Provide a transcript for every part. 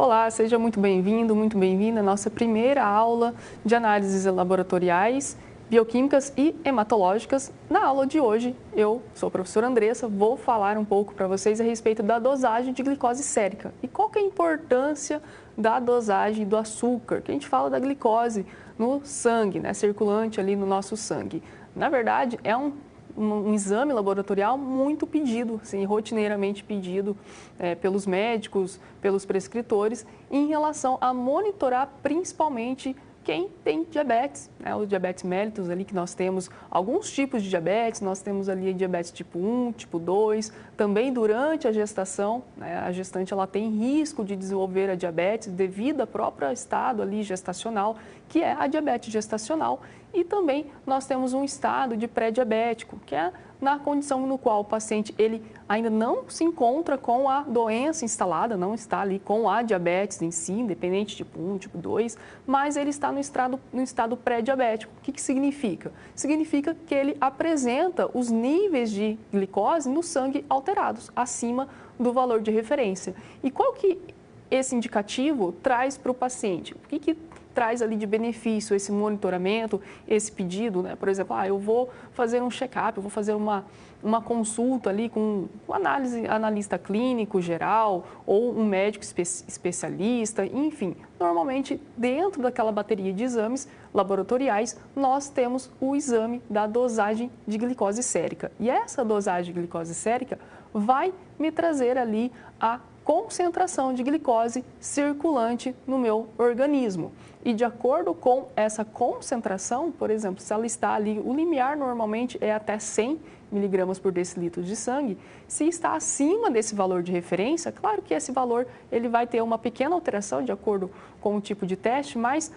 Olá, seja muito bem-vindo, muito bem-vinda à nossa primeira aula de análises laboratoriais, bioquímicas e hematológicas. Na aula de hoje, eu sou a professora Andressa, vou falar um pouco para vocês a respeito da dosagem de glicose sérica e qual que é a importância da dosagem do açúcar, que a gente fala da glicose no sangue, né, circulante ali no nosso sangue. Na verdade, é um exame laboratorial muito pedido, sim, rotineiramente pedido pelos médicos, pelos prescritores, em relação a monitorar principalmente quem tem diabetes, né? O diabetes mellitus ali, que nós temos alguns tipos de diabetes, nós temos ali diabetes tipo 1, tipo 2, também durante a gestação, né? A gestante ela tem risco de desenvolver a diabetes devido ao próprio estado ali gestacional, que é a diabetes gestacional, e também nós temos um estado de pré-diabético, que é na condição no qual o paciente ele ainda não se encontra com a doença instalada, não está ali com a diabetes em si, independente tipo 1, tipo 2, mas ele está no estado pré-diabético. O que significa? Significa que ele apresenta os níveis de glicose no sangue alterados, acima do valor de referência. E qual que esse indicativo traz para o paciente? O que traz ali de benefício esse monitoramento, esse pedido, né? Por exemplo, eu vou fazer um check-up, eu vou fazer uma consulta ali com um analista clínico geral ou um médico especialista, enfim. Normalmente, dentro daquela bateria de exames laboratoriais, nós temos o exame da dosagem de glicose sérica. E essa dosagem de glicose sérica vai me trazer ali a concentração de glicose circulante no meu organismo. E de acordo com essa concentração, por exemplo, se ela está ali, o limiar normalmente é até 100 miligramas por decilitro de sangue, se está acima desse valor de referência, claro que esse valor ele vai ter uma pequena alteração de acordo com o tipo de teste, mas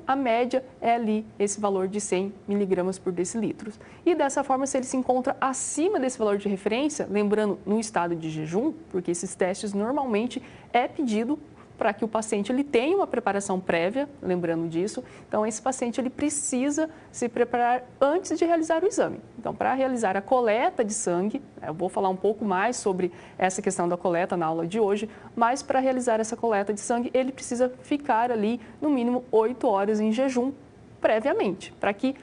a média é ali esse valor de 100 miligramas por decilitro. E dessa forma, se ele se encontra acima desse valor de referência, lembrando no estado de jejum, porque esses testes normalmente é pedido para que o paciente ele tenha uma preparação prévia, lembrando disso. Então, esse paciente ele precisa se preparar antes de realizar o exame. Então, para realizar a coleta de sangue, eu vou falar um pouco mais sobre essa questão da coleta na aula de hoje, mas para realizar essa coleta de sangue, ele precisa ficar ali no mínimo 8 horas em jejum previamente, para que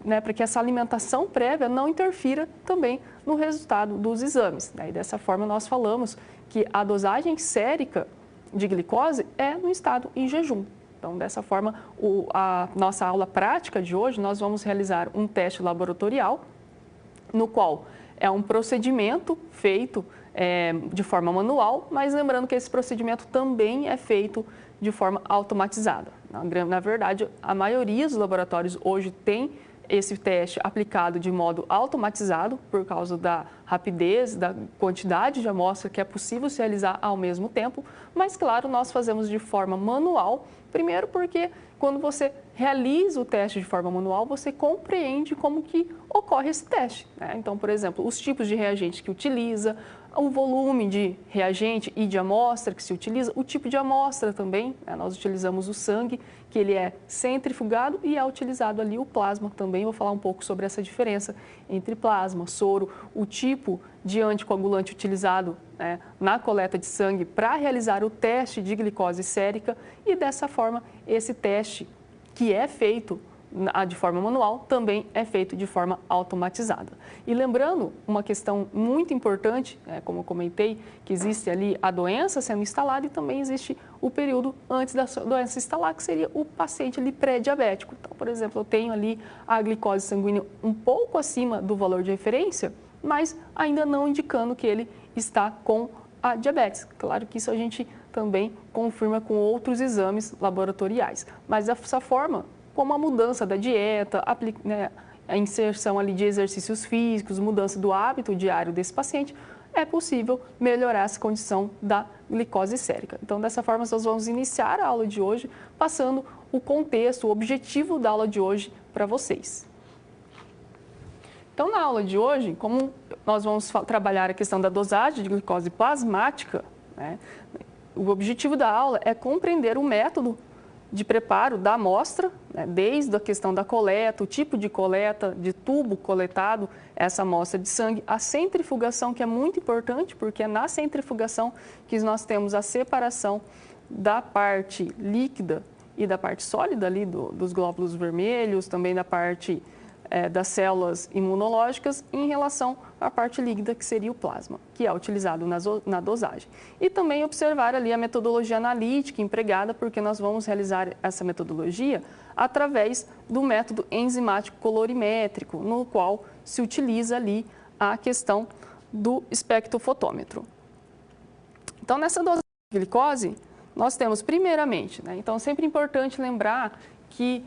para que essa alimentação prévia não interfira também no resultado dos exames. E dessa forma, nós falamos que a dosagem sérica de glicose é no estado em jejum. Então, dessa forma, a nossa aula prática de hoje, nós vamos realizar um teste laboratorial, no qual é um procedimento feito de forma manual, mas lembrando que esse procedimento também é feito de forma automatizada. Na verdade, a maioria dos laboratórios hoje tem esse teste aplicado de modo automatizado por causa da rapidez, da quantidade de amostra que é possível se realizar ao mesmo tempo, mas claro, nós fazemos de forma manual, primeiro porque quando você realiza o teste de forma manual, você compreende como que ocorre esse teste, né? Então, por exemplo, os tipos de reagentes que utiliza, o volume de reagente e de amostra que se utiliza, o tipo de amostra também, né? Nós utilizamos o sangue, que ele é centrifugado e é utilizado ali o plasma também. Vou falar um pouco sobre essa diferença entre plasma, soro, o tipo de anticoagulante utilizado, né, na coleta de sangue para realizar o teste de glicose sérica e dessa forma esse teste que é feito de forma manual, também é feito de forma automatizada. E lembrando, uma questão muito importante, como eu comentei, que existe ali a doença sendo instalada e também existe o período antes da doença instalar, que seria o paciente ali pré-diabético. Então, por exemplo, eu tenho ali a glicose sanguínea um pouco acima do valor de referência, mas ainda não indicando que ele está com a diabetes. Claro que isso a gente também confirma com outros exames laboratoriais. Mas dessa forma, como a mudança da dieta, a inserção ali de exercícios físicos, mudança do hábito diário desse paciente, é possível melhorar essa condição da glicose sérica. Então, dessa forma, nós vamos iniciar a aula de hoje passando o contexto, o objetivo da aula de hoje para vocês. Então, na aula de hoje, como nós vamos trabalhar a questão da dosagem de glicose plasmática, né, o objetivo da aula é compreender o método de preparo da amostra, né, desde a questão da coleta, o tipo de coleta, de tubo coletado, essa amostra de sangue, a centrifugação, que é muito importante, porque é na centrifugação que nós temos a separação da parte líquida e da parte sólida ali dos glóbulos vermelhos, também da parte das células imunológicas em relação à parte líquida, que seria o plasma, que é utilizado na dosagem. E também observar ali a metodologia analítica empregada, porque nós vamos realizar essa metodologia através do método enzimático colorimétrico, no qual se utiliza ali a questão do espectrofotômetro. Então, nessa dosagem de glicose, nós temos primeiramente, né, então sempre importante lembrar que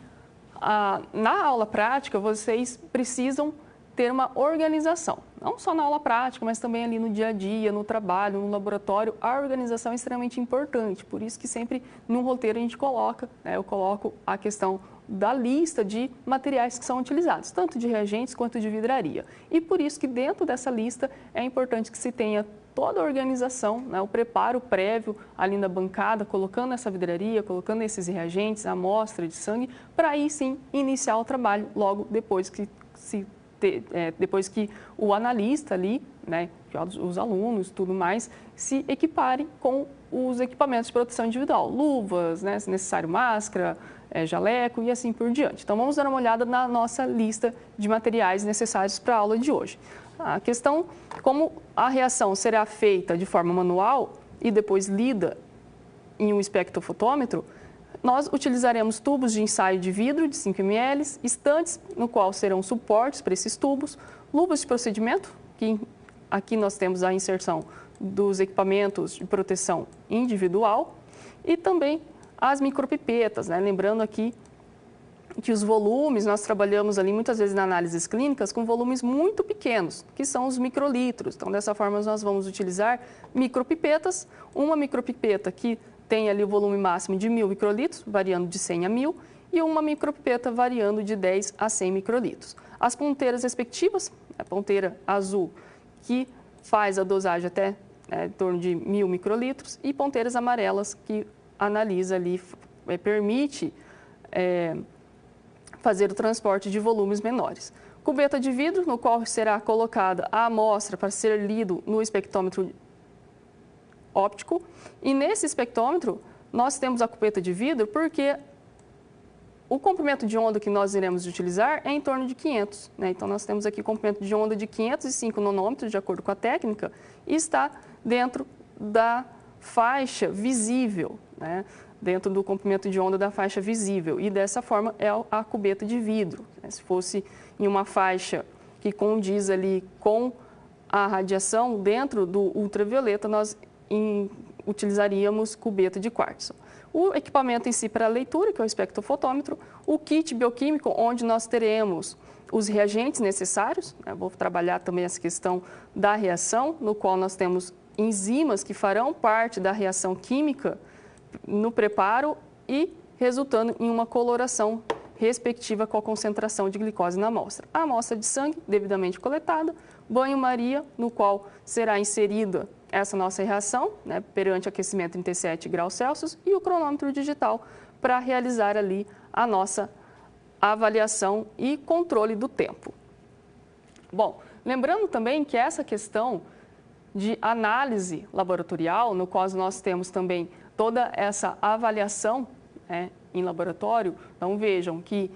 na aula prática, vocês precisam ter uma organização. Não só na aula prática, mas também ali no dia a dia, no trabalho, no laboratório. A organização é extremamente importante. Por isso que sempre no roteiro a gente coloca, né, eu coloco a questão da lista de materiais que são utilizados, tanto de reagentes quanto de vidraria. E por isso que dentro dessa lista é importante que se tenha toda a organização, né, o preparo prévio ali na bancada, colocando essa vidraria, colocando esses reagentes, a amostra de sangue, para aí sim iniciar o trabalho logo depois que depois que o analista ali, né, os alunos, tudo mais, se equiparem com os equipamentos de proteção individual, luvas, né, se necessário máscara, jaleco e assim por diante. Então vamos dar uma olhada na nossa lista de materiais necessários para a aula de hoje. A questão, como a reação será feita de forma manual e depois lida em um espectrofotômetro, nós utilizaremos tubos de ensaio de vidro de 5 ml, estantes no qual serão suportes para esses tubos, luvas de procedimento, que aqui nós temos a inserção dos equipamentos de proteção individual e também as micropipetas, né? Lembrando aqui que os volumes, nós trabalhamos ali muitas vezes na análises clínicas com volumes muito pequenos, que são os microlitros. Então, dessa forma, nós vamos utilizar micropipetas, uma micropipeta que tem ali o volume máximo de 1000 microlitros, variando de 100 a 1000, e uma micropipeta variando de 10 a 100 microlitros. As ponteiras respectivas, a ponteira azul, que faz a dosagem até em torno de 1000 microlitros, e ponteiras amarelas, que analisa ali, permite fazer o transporte de volumes menores. Cubeta de vidro, no qual será colocada a amostra para ser lido no espectrômetro óptico. E nesse espectrômetro, nós temos a cubeta de vidro porque o comprimento de onda que nós iremos utilizar é em torno de 500. Né? Então, nós temos aqui comprimento de onda de 505 nanômetros, de acordo com a técnica, e está dentro da faixa visível, né? Dentro do comprimento de onda da faixa visível, e dessa forma é a cubeta de vidro. Se fosse em uma faixa que condiz ali com a radiação dentro do ultravioleta, nós utilizaríamos cubeta de quartzo. O equipamento em si para a leitura, que é o espectrofotômetro, o kit bioquímico, onde nós teremos os reagentes necessários, né? Vou trabalhar também essa questão da reação, no qual nós temos enzimas que farão parte da reação química no preparo e resultando em uma coloração respectiva com a concentração de glicose na amostra. A amostra de sangue devidamente coletada, banho-maria, no qual será inserida essa nossa reação, né, perante aquecimento 37 graus Celsius, e o cronômetro digital para realizar ali a nossa avaliação e controle do tempo. Bom, lembrando também que essa questão de análise laboratorial, no qual nós temos também toda essa avaliação, né, em laboratório, então vejam que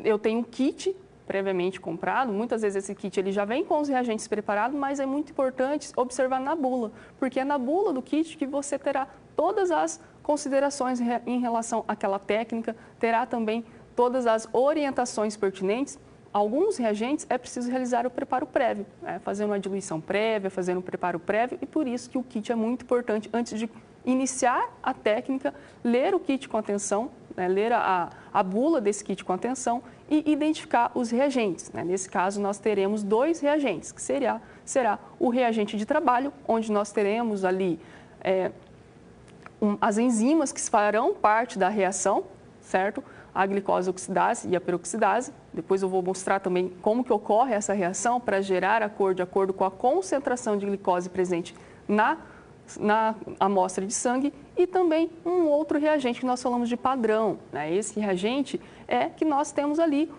eu tenho um kit previamente comprado, muitas vezes esse kit ele já vem com os reagentes preparados, mas é muito importante observar na bula, porque é na bula do kit que você terá todas as considerações em relação àquela técnica, terá também todas as orientações pertinentes. Alguns reagentes é preciso realizar o preparo prévio, né, fazer uma diluição prévia, fazer um preparo prévio, e por isso que o kit é muito importante antes de iniciar a técnica, ler o kit com atenção, né, ler a bula desse kit com atenção e identificar os reagentes. Né? Nesse caso, nós teremos 2 reagentes, que será o reagente de trabalho, onde nós teremos ali as enzimas que farão parte da reação, certo? A glicose oxidase e a peroxidase. Depois eu vou mostrar também como que ocorre essa reação para gerar a cor de acordo com a concentração de glicose presente na na amostra de sangue e também um outro reagente que nós falamos de padrão, né? Esse reagente é que nós temos ali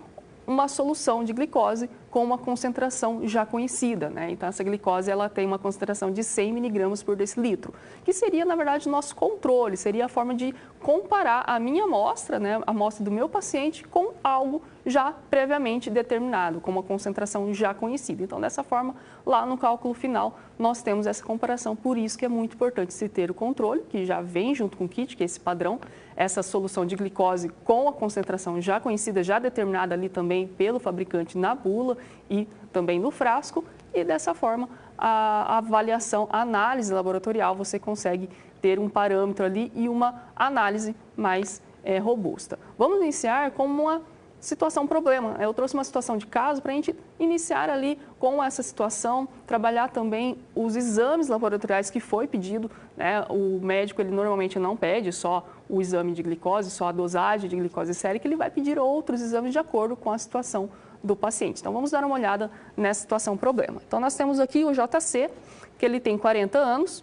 uma solução de glicose com uma concentração já conhecida, né? Então, essa glicose ela tem uma concentração de 100 miligramas por decilitro, que seria, na verdade, o nosso controle, seria a forma de comparar a minha amostra, né, a amostra do meu paciente, com algo já previamente determinado, com uma concentração já conhecida. Então, dessa forma, lá no cálculo final, nós temos essa comparação, por isso que é muito importante se ter o controle, que já vem junto com o kit, que é esse padrão, essa solução de glicose com a concentração já conhecida, já determinada ali também pelo fabricante na bula e também no frasco, e dessa forma a avaliação, a análise laboratorial, você consegue ter um parâmetro ali e uma análise mais robusta. Vamos iniciar com uma situação problema. Eu trouxe uma situação de caso para a gente iniciar ali com essa situação, trabalhar também os exames laboratoriais que foi pedido, né? O médico, ele normalmente não pede só o exame de glicose, só a dosagem de glicose sérica, ele vai pedir outros exames de acordo com a situação do paciente. Então, vamos dar uma olhada nessa situação problema. Então, nós temos aqui o JC, que ele tem 40 anos,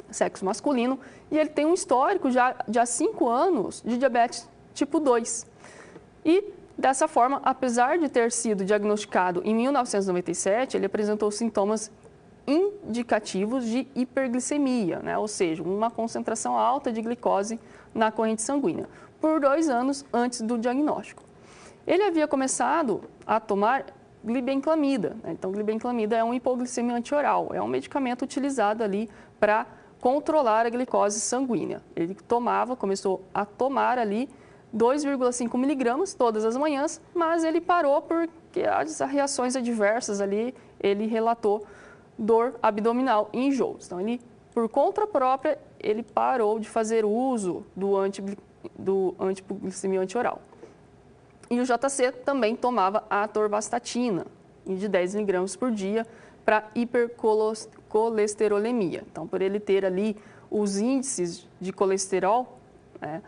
sexo masculino, e ele tem um histórico já de há 5 anos de diabetes tipo 2. E, dessa forma, apesar de ter sido diagnosticado em 1997, ele apresentou sintomas indicativos de hiperglicemia, né? Ou seja, uma concentração alta de glicose na corrente sanguínea, por 2 anos antes do diagnóstico. Ele havia começado a tomar glibenclamida, né? Então, glibenclamida é um hipoglicemiante oral, é um medicamento utilizado ali para controlar a glicose sanguínea. Ele começou a tomar ali 2,5 miligramas todas as manhãs, mas ele parou porque as reações adversas ali, ele relatou dor abdominal e enjoos. Então, ele, por conta própria, ele parou de fazer uso do anti-hipoglicemiante oral. E o JC também tomava a atorvastatina, de 10 miligramas por dia, para hipercolesterolemia. Então, por ele ter ali os índices de colesterol, né,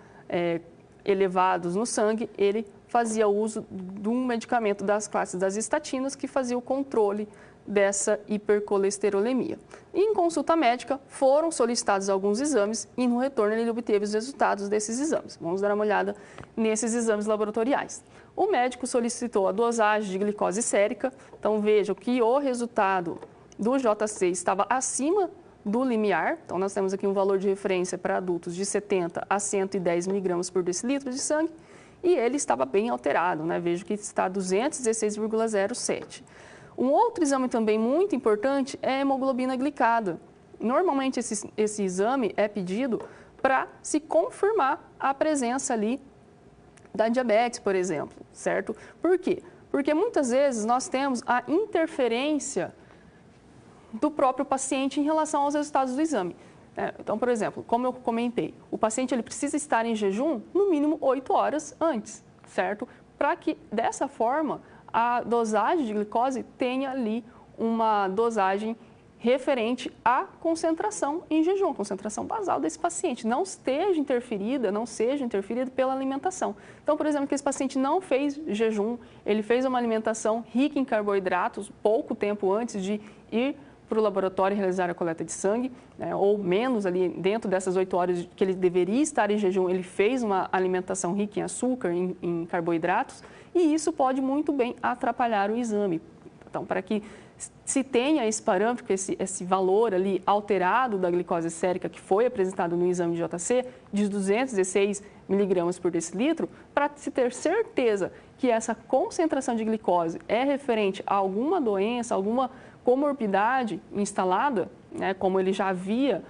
elevados no sangue, ele fazia uso de um medicamento das classes das estatinas que fazia o controle dessa hipercolesterolemia. E em consulta médica foram solicitados alguns exames e no retorno ele obteve os resultados desses exames. Vamos dar uma olhada nesses exames laboratoriais. O médico solicitou a dosagem de glicose sérica, então vejam que o resultado do JC estava acima do limiar, então nós temos aqui um valor de referência para adultos de 70 a 110 miligramas por decilitro de sangue e ele estava bem alterado, né? Vejo que está 216,07. Um outro exame também muito importante é a hemoglobina glicada. Normalmente esse exame é pedido para se confirmar a presença ali da diabetes, por exemplo, certo? Por quê? Porque muitas vezes nós temos a interferência do próprio paciente em relação aos resultados do exame. Então, por exemplo, como eu comentei, o paciente ele precisa estar em jejum no mínimo 8 horas antes, certo? Para que, dessa forma, a dosagem de glicose tenha ali uma dosagem referente à concentração em jejum, a concentração basal desse paciente, não seja interferida pela alimentação. Então, por exemplo, que esse paciente não fez jejum, ele fez uma alimentação rica em carboidratos pouco tempo antes de ir para o laboratório realizar a coleta de sangue, né, ou menos ali dentro dessas 8 horas que ele deveria estar em jejum, ele fez uma alimentação rica em açúcar, em carboidratos, e isso pode muito bem atrapalhar o exame. Então, para que se tenha esse parâmetro, esse valor ali alterado da glicose sérica que foi apresentado no exame de JC, de 216 miligramas por decilitro, para se ter certeza que essa concentração de glicose é referente a alguma doença, alguma comorbidade instalada, né, como ele já havia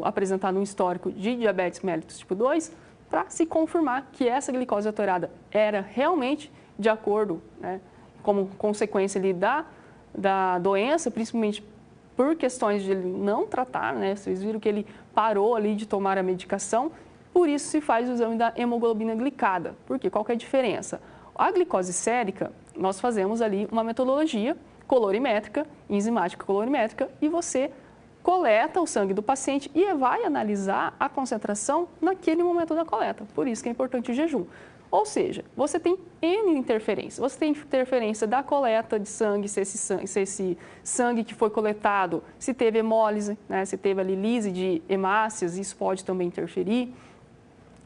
apresentado um histórico de diabetes mellitus tipo 2, para se confirmar que essa glicose alterada era realmente de acordo, né, como consequência ali da doença, principalmente por questões de ele não tratar, né? Vocês viram que ele parou ali de tomar a medicação, por isso se faz o exame da hemoglobina glicada. Por quê? Qual que é a diferença? A glicose sérica, nós fazemos ali uma metodologia colorimétrica, enzimática colorimétrica, e você coleta o sangue do paciente e vai analisar a concentração naquele momento da coleta. Por isso que é importante o jejum. Ou seja, você tem N interferências. Você tem interferência da coleta de sangue, se esse sangue que foi coletado, se teve hemólise, né, se teve ali lise de hemácias, isso pode também interferir.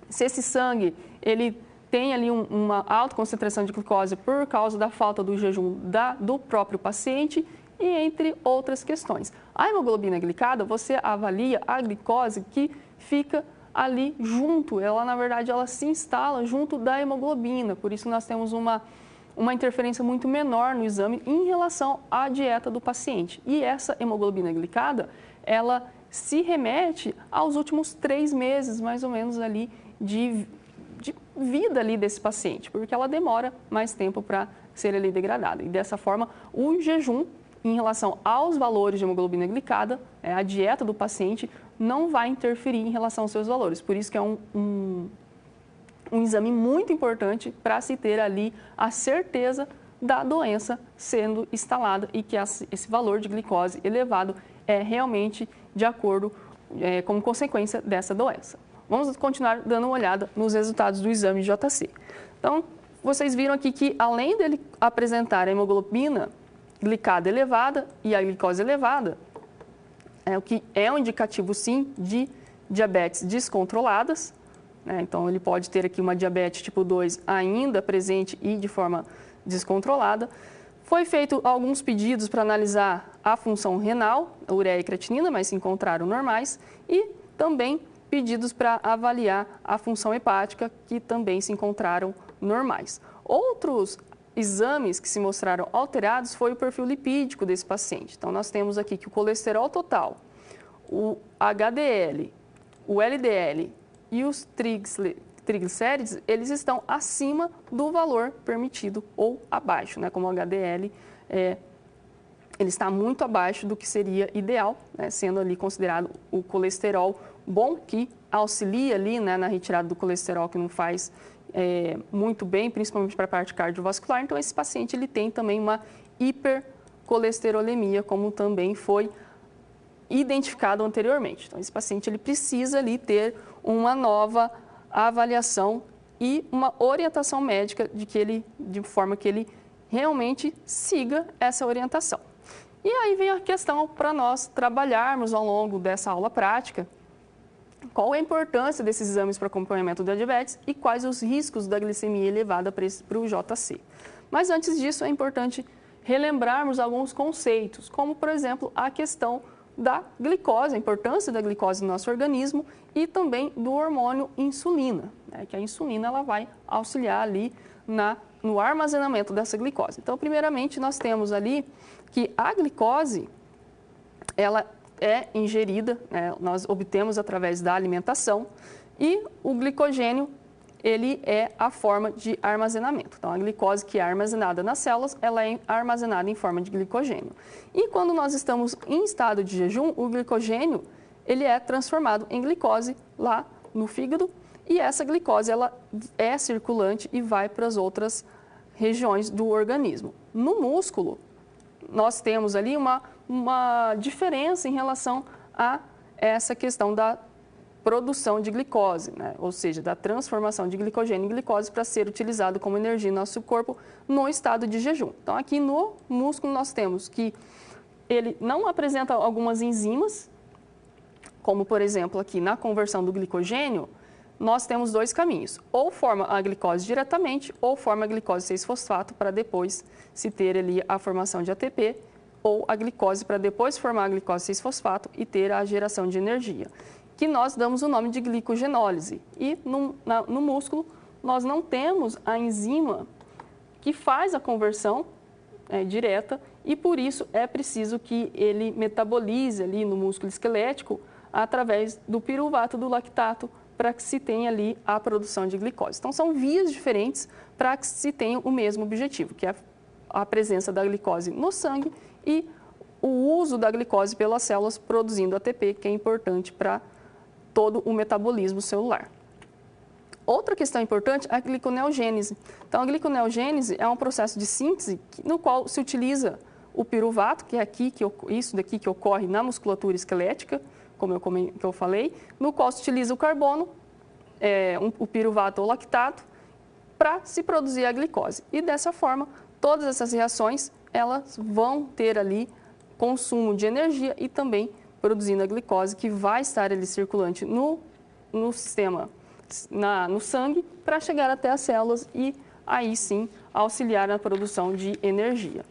Se esse sangue, ele tem ali uma alta concentração de glicose por causa da falta do jejum do próprio paciente e entre outras questões. A hemoglobina glicada, você avalia a glicose que fica ali junto, ela na verdade ela se instala junto da hemoglobina, por isso nós temos uma interferência muito menor no exame em relação à dieta do paciente. E essa hemoglobina glicada, ela se remete aos últimos 3 meses, mais ou menos ali, de vida ali desse paciente, porque ela demora mais tempo para ser ali degradada. E dessa forma, o jejum em relação aos valores de hemoglobina glicada, a dieta do paciente, não vai interferir em relação aos seus valores. Por isso que é um exame muito importante para se ter ali a certeza da doença sendo instalada e que esse valor de glicose elevado é realmente de acordo, como consequência dessa doença. Vamos continuar dando uma olhada nos resultados do exame de JC. Então, vocês viram aqui que além dele apresentar a hemoglobina glicada elevada e a glicose elevada, o que é um indicativo, sim, de diabetes descontroladas, né? Então, ele pode ter aqui uma diabetes tipo 2 ainda presente e de forma descontrolada. Foi feito alguns pedidos para analisar a função renal, a ureia e creatinina, mas se encontraram normais, e também pedidos para avaliar a função hepática, que também se encontraram normais. Outros exames que se mostraram alterados foi o perfil lipídico desse paciente. Então, nós temos aqui que o colesterol total, o HDL, o LDL e os triglicérides, eles estão acima do valor permitido ou abaixo, né? Como o HDL, ele está muito abaixo do que seria ideal, né? Sendo ali considerado o colesterol bom, que auxilia ali, né, na retirada do colesterol que não faz muito bem, principalmente para a parte cardiovascular. Então, esse paciente ele tem também uma hipercolesterolemia, como também foi identificado anteriormente. Então, esse paciente ele precisa ali ter uma nova avaliação e uma orientação médica de forma que ele realmente siga essa orientação. E aí vem a questão para nós trabalharmos ao longo dessa aula prática, qual é a importância desses exames para acompanhamento da diabetes e quais os riscos da glicemia elevada para o JC. Mas antes disso, é importante relembrarmos alguns conceitos, como, por exemplo, a questão da glicose, a importância da glicose no nosso organismo e também do hormônio insulina, né, que a insulina ela vai auxiliar ali no armazenamento dessa glicose. Então, primeiramente, nós temos ali que a glicose, ela é ingerida, né, nós obtemos através da alimentação, e o glicogênio, ele é a forma de armazenamento. Então, a glicose que é armazenada nas células, ela é armazenada em forma de glicogênio. E quando nós estamos em estado de jejum, o glicogênio, ele é transformado em glicose lá no fígado, e essa glicose, ela é circulante e vai para as outras regiões do organismo. No músculo, nós temos ali uma diferença em relação a essa questão da produção de glicose, né? Ou seja, da transformação de glicogênio em glicose para ser utilizado como energia no nosso corpo no estado de jejum. Então, aqui no músculo nós temos que ele não apresenta algumas enzimas, como por exemplo aqui na conversão do glicogênio, nós temos 2 caminhos, ou forma a glicose diretamente, ou forma a glicose 6-fosfato para depois se ter ali a formação de ATP, ou a glicose para depois formar a glicose 6-fosfato e ter a geração de energia, que nós damos o nome de glicogenólise. E no músculo, nós não temos a enzima que faz a conversão direta e, por isso, é preciso que ele metabolize ali no músculo esquelético através do piruvato do lactato para que se tenha ali a produção de glicose. Então, são vias diferentes para que se tenha o mesmo objetivo, que é a presença da glicose no sangue e o uso da glicose pelas células produzindo ATP, que é importante para todo o metabolismo celular. Outra questão importante é a gliconeogênese. Então, a gliconeogênese é um processo de síntese no qual se utiliza o piruvato, que é isso daqui que ocorre na musculatura esquelética, como eu falei, no qual se utiliza o carbono, o piruvato ou lactato, para se produzir a glicose. E dessa forma, todas essas reações, elas vão ter ali consumo de energia e também produzindo a glicose, que vai estar ali circulante no sistema, no sangue, para chegar até as células e aí sim auxiliar na produção de energia.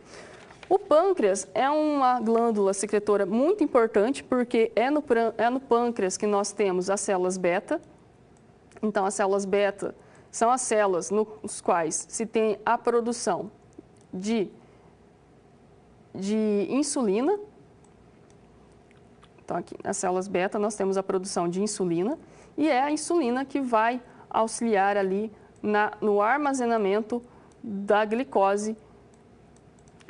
O pâncreas é uma glândula secretora muito importante, porque é no pâncreas que nós temos as células beta. Então, as células beta são as células nos quais se tem a produção de insulina. Então, aqui nas células beta nós temos a produção de insulina e é a insulina que vai auxiliar ali no armazenamento da glicose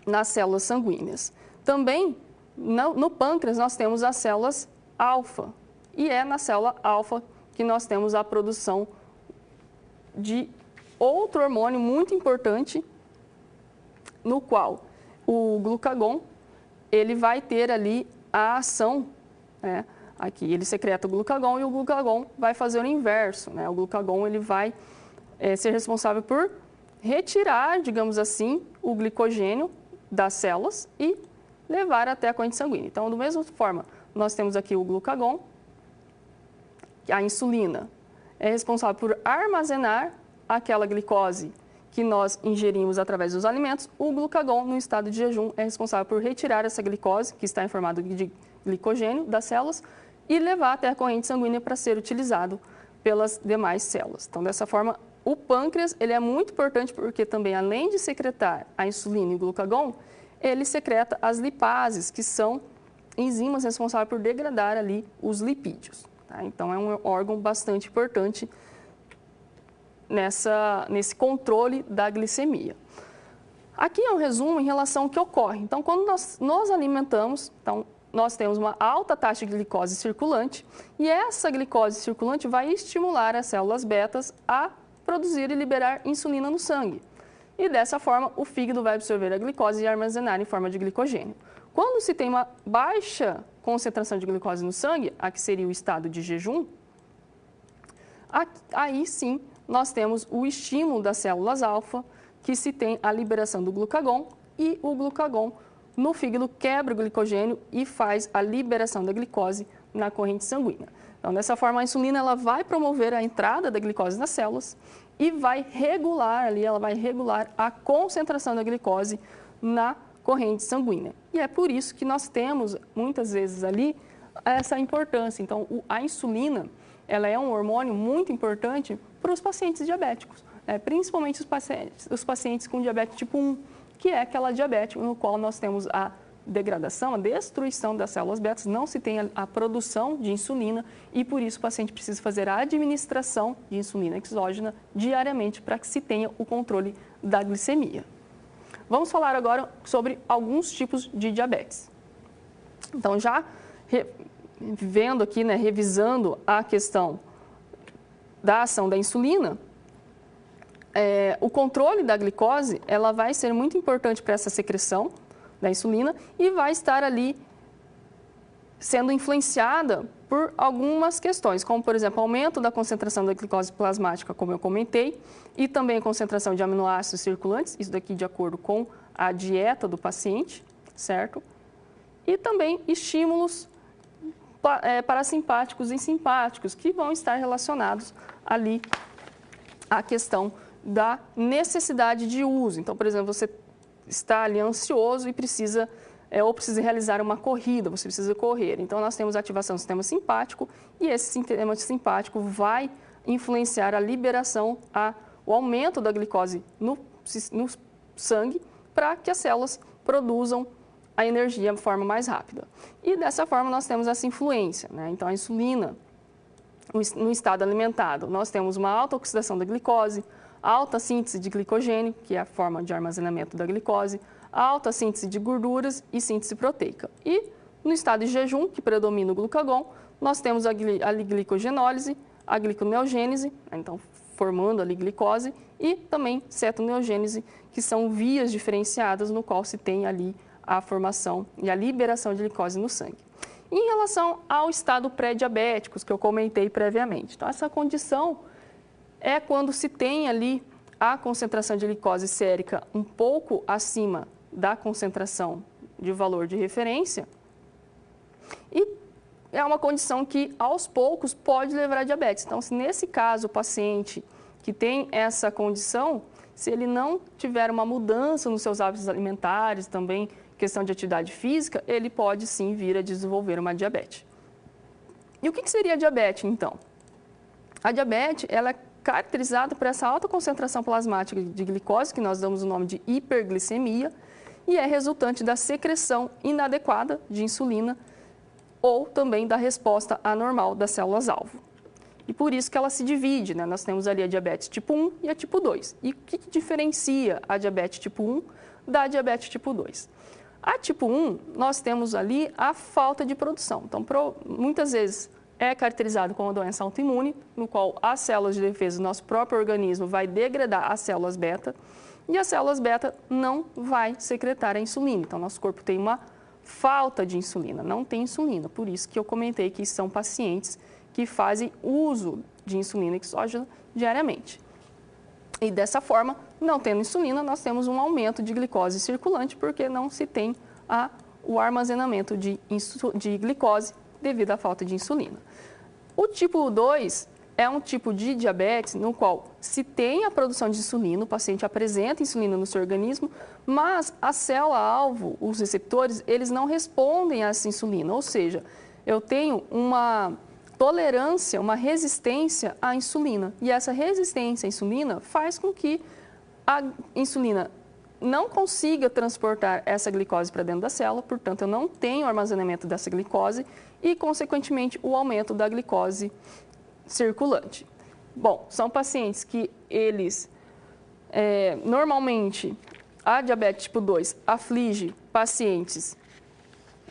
nas células sanguíneas. Também no pâncreas nós temos as células alfa e é na célula alfa que nós temos a produção de outro hormônio muito importante, no qual o glucagon ele vai ter ali a ação, né? Aqui ele secreta o glucagon e o glucagon vai fazer o inverso, né? O glucagon ele vai ser responsável por retirar, digamos assim, o glicogênio das células e levar até a corrente sanguínea. Então, da mesma forma, nós temos aqui o glucagon, a insulina é responsável por armazenar aquela glicose que nós ingerimos através dos alimentos. O glucagon, no estado de jejum, é responsável por retirar essa glicose, que está em formato de glicogênio, das células e levar até a corrente sanguínea para ser utilizado pelas demais células. Então, dessa forma, o pâncreas ele é muito importante porque também, além de secretar a insulina e o glucagon, ele secreta as lipases, que são enzimas responsáveis por degradar ali os lipídios. Tá? Então, é um órgão bastante importante nesse controle da glicemia. Aqui é um resumo em relação ao que ocorre. Então, quando nós nos alimentamos, então, nós temos uma alta taxa de glicose circulante e essa glicose circulante vai estimular as células betas a produzir e liberar insulina no sangue. E dessa forma, o fígado vai absorver a glicose e armazenar em forma de glicogênio. Quando se tem uma baixa concentração de glicose no sangue, aqui seria o estado de jejum, aí sim nós temos o estímulo das células alfa, que se tem a liberação do glucagon e o glucagon no fígado quebra o glicogênio e faz a liberação da glicose na corrente sanguínea. Então, dessa forma, a insulina ela vai promover a entrada da glicose nas células e vai regular ali, ela vai regular a concentração da glicose na corrente sanguínea. E é por isso que nós temos, muitas vezes ali, essa importância. Então, a insulina, ela é um hormônio muito importante para os pacientes diabéticos, principalmente os pacientes com diabetes tipo 1, que é aquela diabetes no qual nós temos a degradação, a destruição das células betas, não se tem a produção de insulina e por isso o paciente precisa fazer a administração de insulina exógena diariamente para que se tenha o controle da glicemia. Vamos falar agora sobre alguns tipos de diabetes. Então, já vendo aqui, revisando a questão da ação da insulina, o controle da glicose, ela vai ser muito importante para essa secreção da insulina e vai estar ali sendo influenciada por algumas questões, como, por exemplo, aumento da concentração da glicose plasmática, como eu comentei, e também a concentração de aminoácidos circulantes, isso daqui de acordo com a dieta do paciente, certo? E também estímulos parasimpáticos e simpáticos, que vão estar relacionados ali à questão da necessidade de uso. Então, por exemplo, você está ali ansioso e precisa realizar uma corrida, você precisa correr. Então, nós temos a ativação do sistema simpático e esse sistema simpático vai influenciar a liberação, o aumento da glicose no sangue para que as células produzam a energia de forma mais rápida. E dessa forma nós temos essa influência, Então, a insulina, no estado alimentado, nós temos uma alta oxidação da glicose, alta síntese de glicogênio, que é a forma de armazenamento da glicose, alta síntese de gorduras e síntese proteica. E no estado de jejum, que predomina o glucagon, nós temos a glicogenólise, a gliconeogênese, então formando ali glicose, e também cetoneogênese, que são vias diferenciadas no qual se tem ali a formação e a liberação de glicose no sangue. Em relação ao estado pré-diabéticos, que eu comentei previamente. Então, essa condição é quando se tem ali a concentração de glicose sérica um pouco acima da concentração de valor de referência, e é uma condição que, aos poucos, pode levar a diabetes. Então, se nesse caso o paciente que tem essa condição, se ele não tiver uma mudança nos seus hábitos alimentares, também questão de atividade física, ele pode sim vir a desenvolver uma diabetes. E o que seria a diabetes, então? A diabetes, ela é caracterizada por essa alta concentração plasmática de glicose, que nós damos o nome de hiperglicemia, e é resultante da secreção inadequada de insulina ou também da resposta anormal das células-alvo. E por isso que ela se divide, né? Nós temos ali a diabetes tipo 1 e a tipo 2. E o que diferencia a diabetes tipo 1 da diabetes tipo 2? A tipo 1, nós temos ali a falta de produção. Então, muitas vezes é caracterizado como uma doença autoimune, no qual as células de defesa do nosso próprio organismo vai degradar as células beta, e as células beta não vai secretar a insulina. Então, nosso corpo tem uma falta de insulina, não tem insulina. Por isso que eu comentei que são pacientes que fazem uso de insulina exógena diariamente. E dessa forma, não tendo insulina, nós temos um aumento de glicose circulante, porque não se tem o armazenamento de glicose devido à falta de insulina. O tipo 2 é um tipo de diabetes no qual se tem a produção de insulina, o paciente apresenta insulina no seu organismo, mas a célula-alvo, os receptores, eles não respondem a essa insulina, ou seja, eu tenho uma tolerância, uma resistência à insulina. E essa resistência à insulina faz com que a insulina não consiga transportar essa glicose para dentro da célula, portanto, eu não tenho armazenamento dessa glicose e, consequentemente, o aumento da glicose circulante. Bom, são pacientes que eles, normalmente, a diabetes tipo 2 aflige pacientes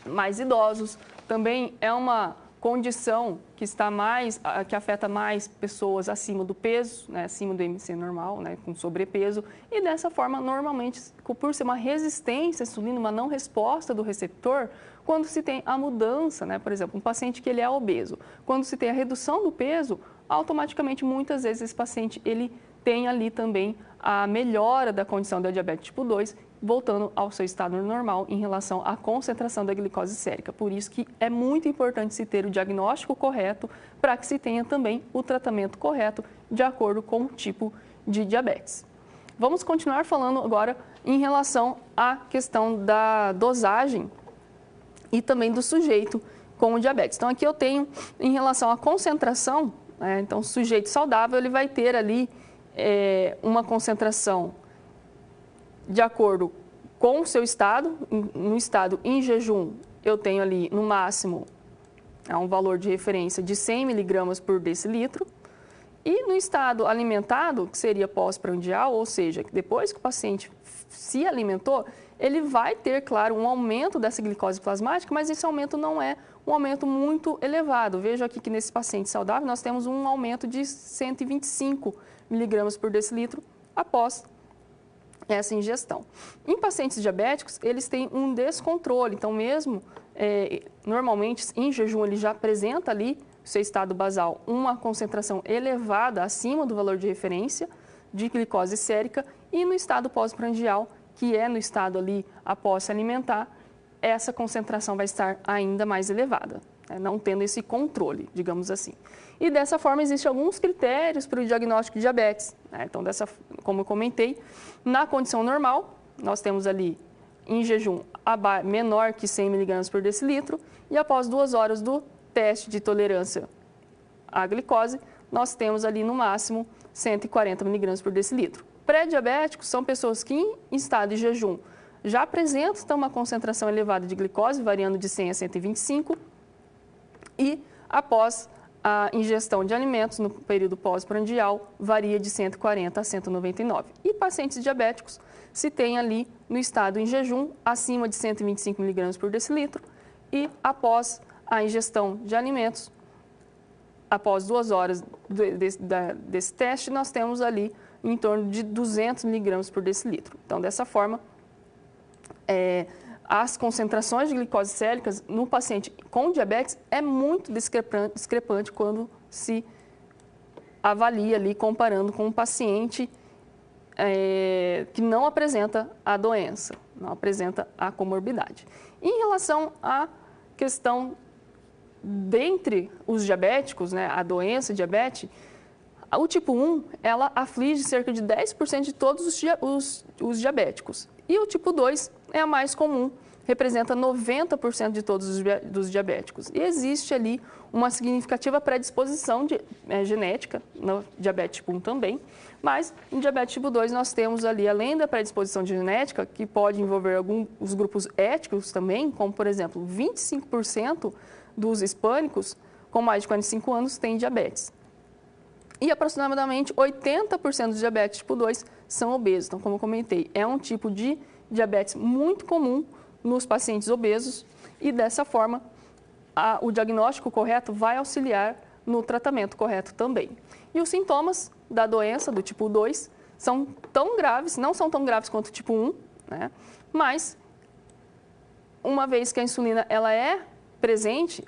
mais idosos, também é uma condição que afeta mais pessoas acima do peso, né, acima do IMC normal, né, com sobrepeso, e dessa forma, normalmente, por ser uma resistência à insulina, uma não resposta do receptor, quando se tem a mudança, né, por exemplo, um paciente que ele é obeso, quando se tem a redução do peso, automaticamente, muitas vezes, esse paciente ele tem ali também a melhora da condição da diabetes tipo 2, voltando ao seu estado normal em relação à concentração da glicose sérica. Por isso que é muito importante se ter o diagnóstico correto para que se tenha também o tratamento correto de acordo com o tipo de diabetes. Vamos continuar falando agora em relação à questão da dosagem e também do sujeito com o diabetes. Então, aqui eu tenho em relação à concentração, né? Então, o sujeito saudável ele vai ter ali uma concentração de acordo com o seu estado. No estado em jejum, eu tenho ali no máximo um valor de referência de 100 miligramas por decilitro. E no estado alimentado, que seria pós-prandial, ou seja, depois que o paciente se alimentou, ele vai ter, claro, um aumento dessa glicose plasmática, mas esse aumento não é um aumento muito elevado. Veja aqui que nesse paciente saudável nós temos um aumento de 125 miligramas por decilitro após essa ingestão. Em pacientes diabéticos, eles têm um descontrole, então mesmo, normalmente, em jejum, ele já apresenta ali, no seu estado basal, uma concentração elevada acima do valor de referência de glicose sérica, e no estado pós-prandial, que é no estado ali após se alimentar, essa concentração vai estar ainda mais elevada, né, não tendo esse controle, digamos assim. E dessa forma, existem alguns critérios para o diagnóstico de diabetes, né? Então, como eu comentei, na condição normal, nós temos ali, em jejum, menor que 100 mg por decilitro, e após 2 horas do teste de tolerância à glicose, nós temos ali, no máximo, 140 mg por decilitro. Pré-diabéticos são pessoas que, em estado de jejum, já apresentam uma concentração elevada de glicose, variando de 100 a 125, e após a ingestão de alimentos no período pós-prandial varia de 140 a 199. E pacientes diabéticos se tem ali no estado em jejum acima de 125 mg por decilitro, e após a ingestão de alimentos, após 2 horas desse teste, nós temos ali em torno de 200 mg por decilitro. Então, dessa forma, as concentrações de glicose séricas no paciente com diabetes é muito discrepante quando se avalia ali comparando com um paciente que não apresenta a doença, não apresenta a comorbidade. Em relação à questão dentre os diabéticos, né, a doença diabetes, o tipo 1, ela aflige cerca de 10% de todos os diabéticos. E o tipo 2 é a mais comum, representa 90% de todos os diabéticos. E existe ali uma significativa predisposição genética no diabetes tipo 1 também, mas no diabetes tipo 2 nós temos ali, além da predisposição genética, que pode envolver os grupos étnicos também, como por exemplo, 25% dos hispânicos com mais de 45 anos têm diabetes. E aproximadamente 80% dos diabetes tipo 2 são obesos. Então, como eu comentei, é um tipo de diabetes muito comum nos pacientes obesos e dessa forma o diagnóstico correto vai auxiliar no tratamento correto também. E os sintomas da doença do tipo 2 são tão graves, não são tão graves quanto o tipo 1, né? Mas uma vez que a insulina ela é presente,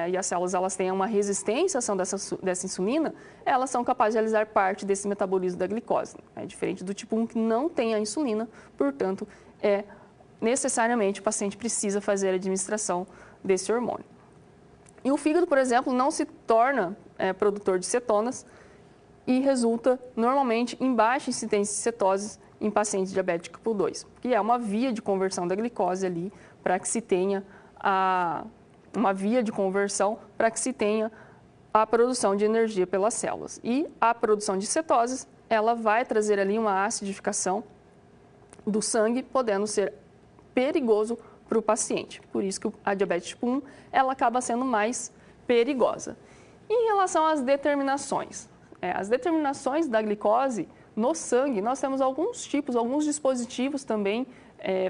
e as células elas têm uma resistência à ação dessa insulina, elas são capazes de realizar parte desse metabolismo da glicose. É diferente do tipo 1 que não tem a insulina, portanto, necessariamente o paciente precisa fazer a administração desse hormônio. E o fígado, por exemplo, não se torna produtor de cetonas e resulta normalmente em baixa incidência de cetose em pacientes diabéticos tipo 2, que é uma via de conversão da glicose ali para que se tenha uma via de conversão para que se tenha a produção de energia pelas células. E a produção de cetoses, ela vai trazer ali uma acidificação do sangue, podendo ser perigoso para o paciente. Por isso que a diabetes tipo 1, ela acaba sendo mais perigosa. Em relação às determinações, as determinações da glicose no sangue, nós temos alguns dispositivos também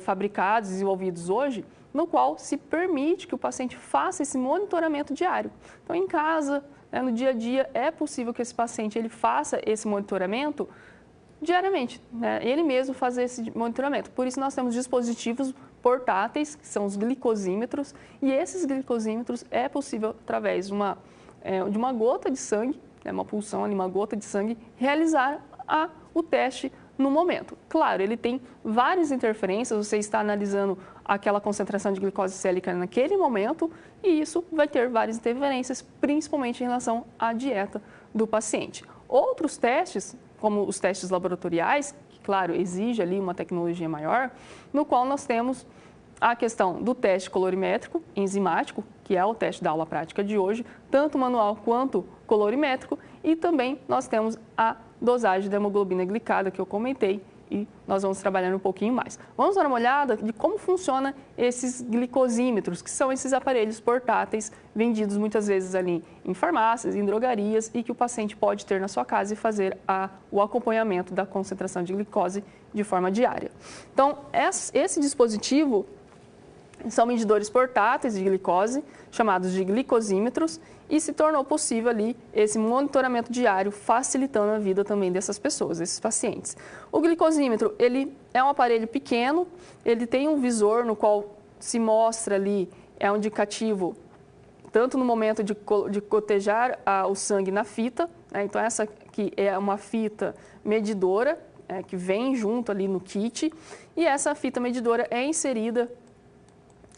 fabricados, desenvolvidos hoje, no qual se permite que o paciente faça esse monitoramento diário. Então, em casa, no dia a dia, é possível que esse paciente ele faça esse monitoramento diariamente, ele mesmo fazer esse monitoramento. Por isso, nós temos dispositivos portáteis, que são os glicosímetros, e esses glicosímetros é possível, através de uma gota de sangue, uma pulsão ali, uma gota de sangue, realizar o teste no momento. Claro, ele tem várias interferências, você está analisando aquela concentração de glicose sérica naquele momento e isso vai ter várias interferências, principalmente em relação à dieta do paciente. Outros testes, como os testes laboratoriais, que, claro, exige ali uma tecnologia maior, no qual nós temos a questão do teste colorimétrico enzimático, que é o teste da aula prática de hoje, tanto manual quanto colorimétrico, e também nós temos a dosagem da hemoglobina glicada, que eu comentei, e nós vamos trabalhar um pouquinho mais. Vamos dar uma olhada de como funciona esses glicosímetros, que são esses aparelhos portáteis vendidos muitas vezes ali em farmácias, em drogarias, e que o paciente pode ter na sua casa e fazer o acompanhamento da concentração de glicose de forma diária. Então, esse dispositivo são medidores portáteis de glicose, chamados de glicosímetros, e se tornou possível ali esse monitoramento diário, facilitando a vida também dessas pessoas, desses pacientes. O glicosímetro, ele é um aparelho pequeno, ele tem um visor no qual se mostra ali, é um indicativo, tanto no momento de cotejar o sangue na fita, então essa aqui é uma fita medidora, que vem junto ali no kit, e essa fita medidora é inserida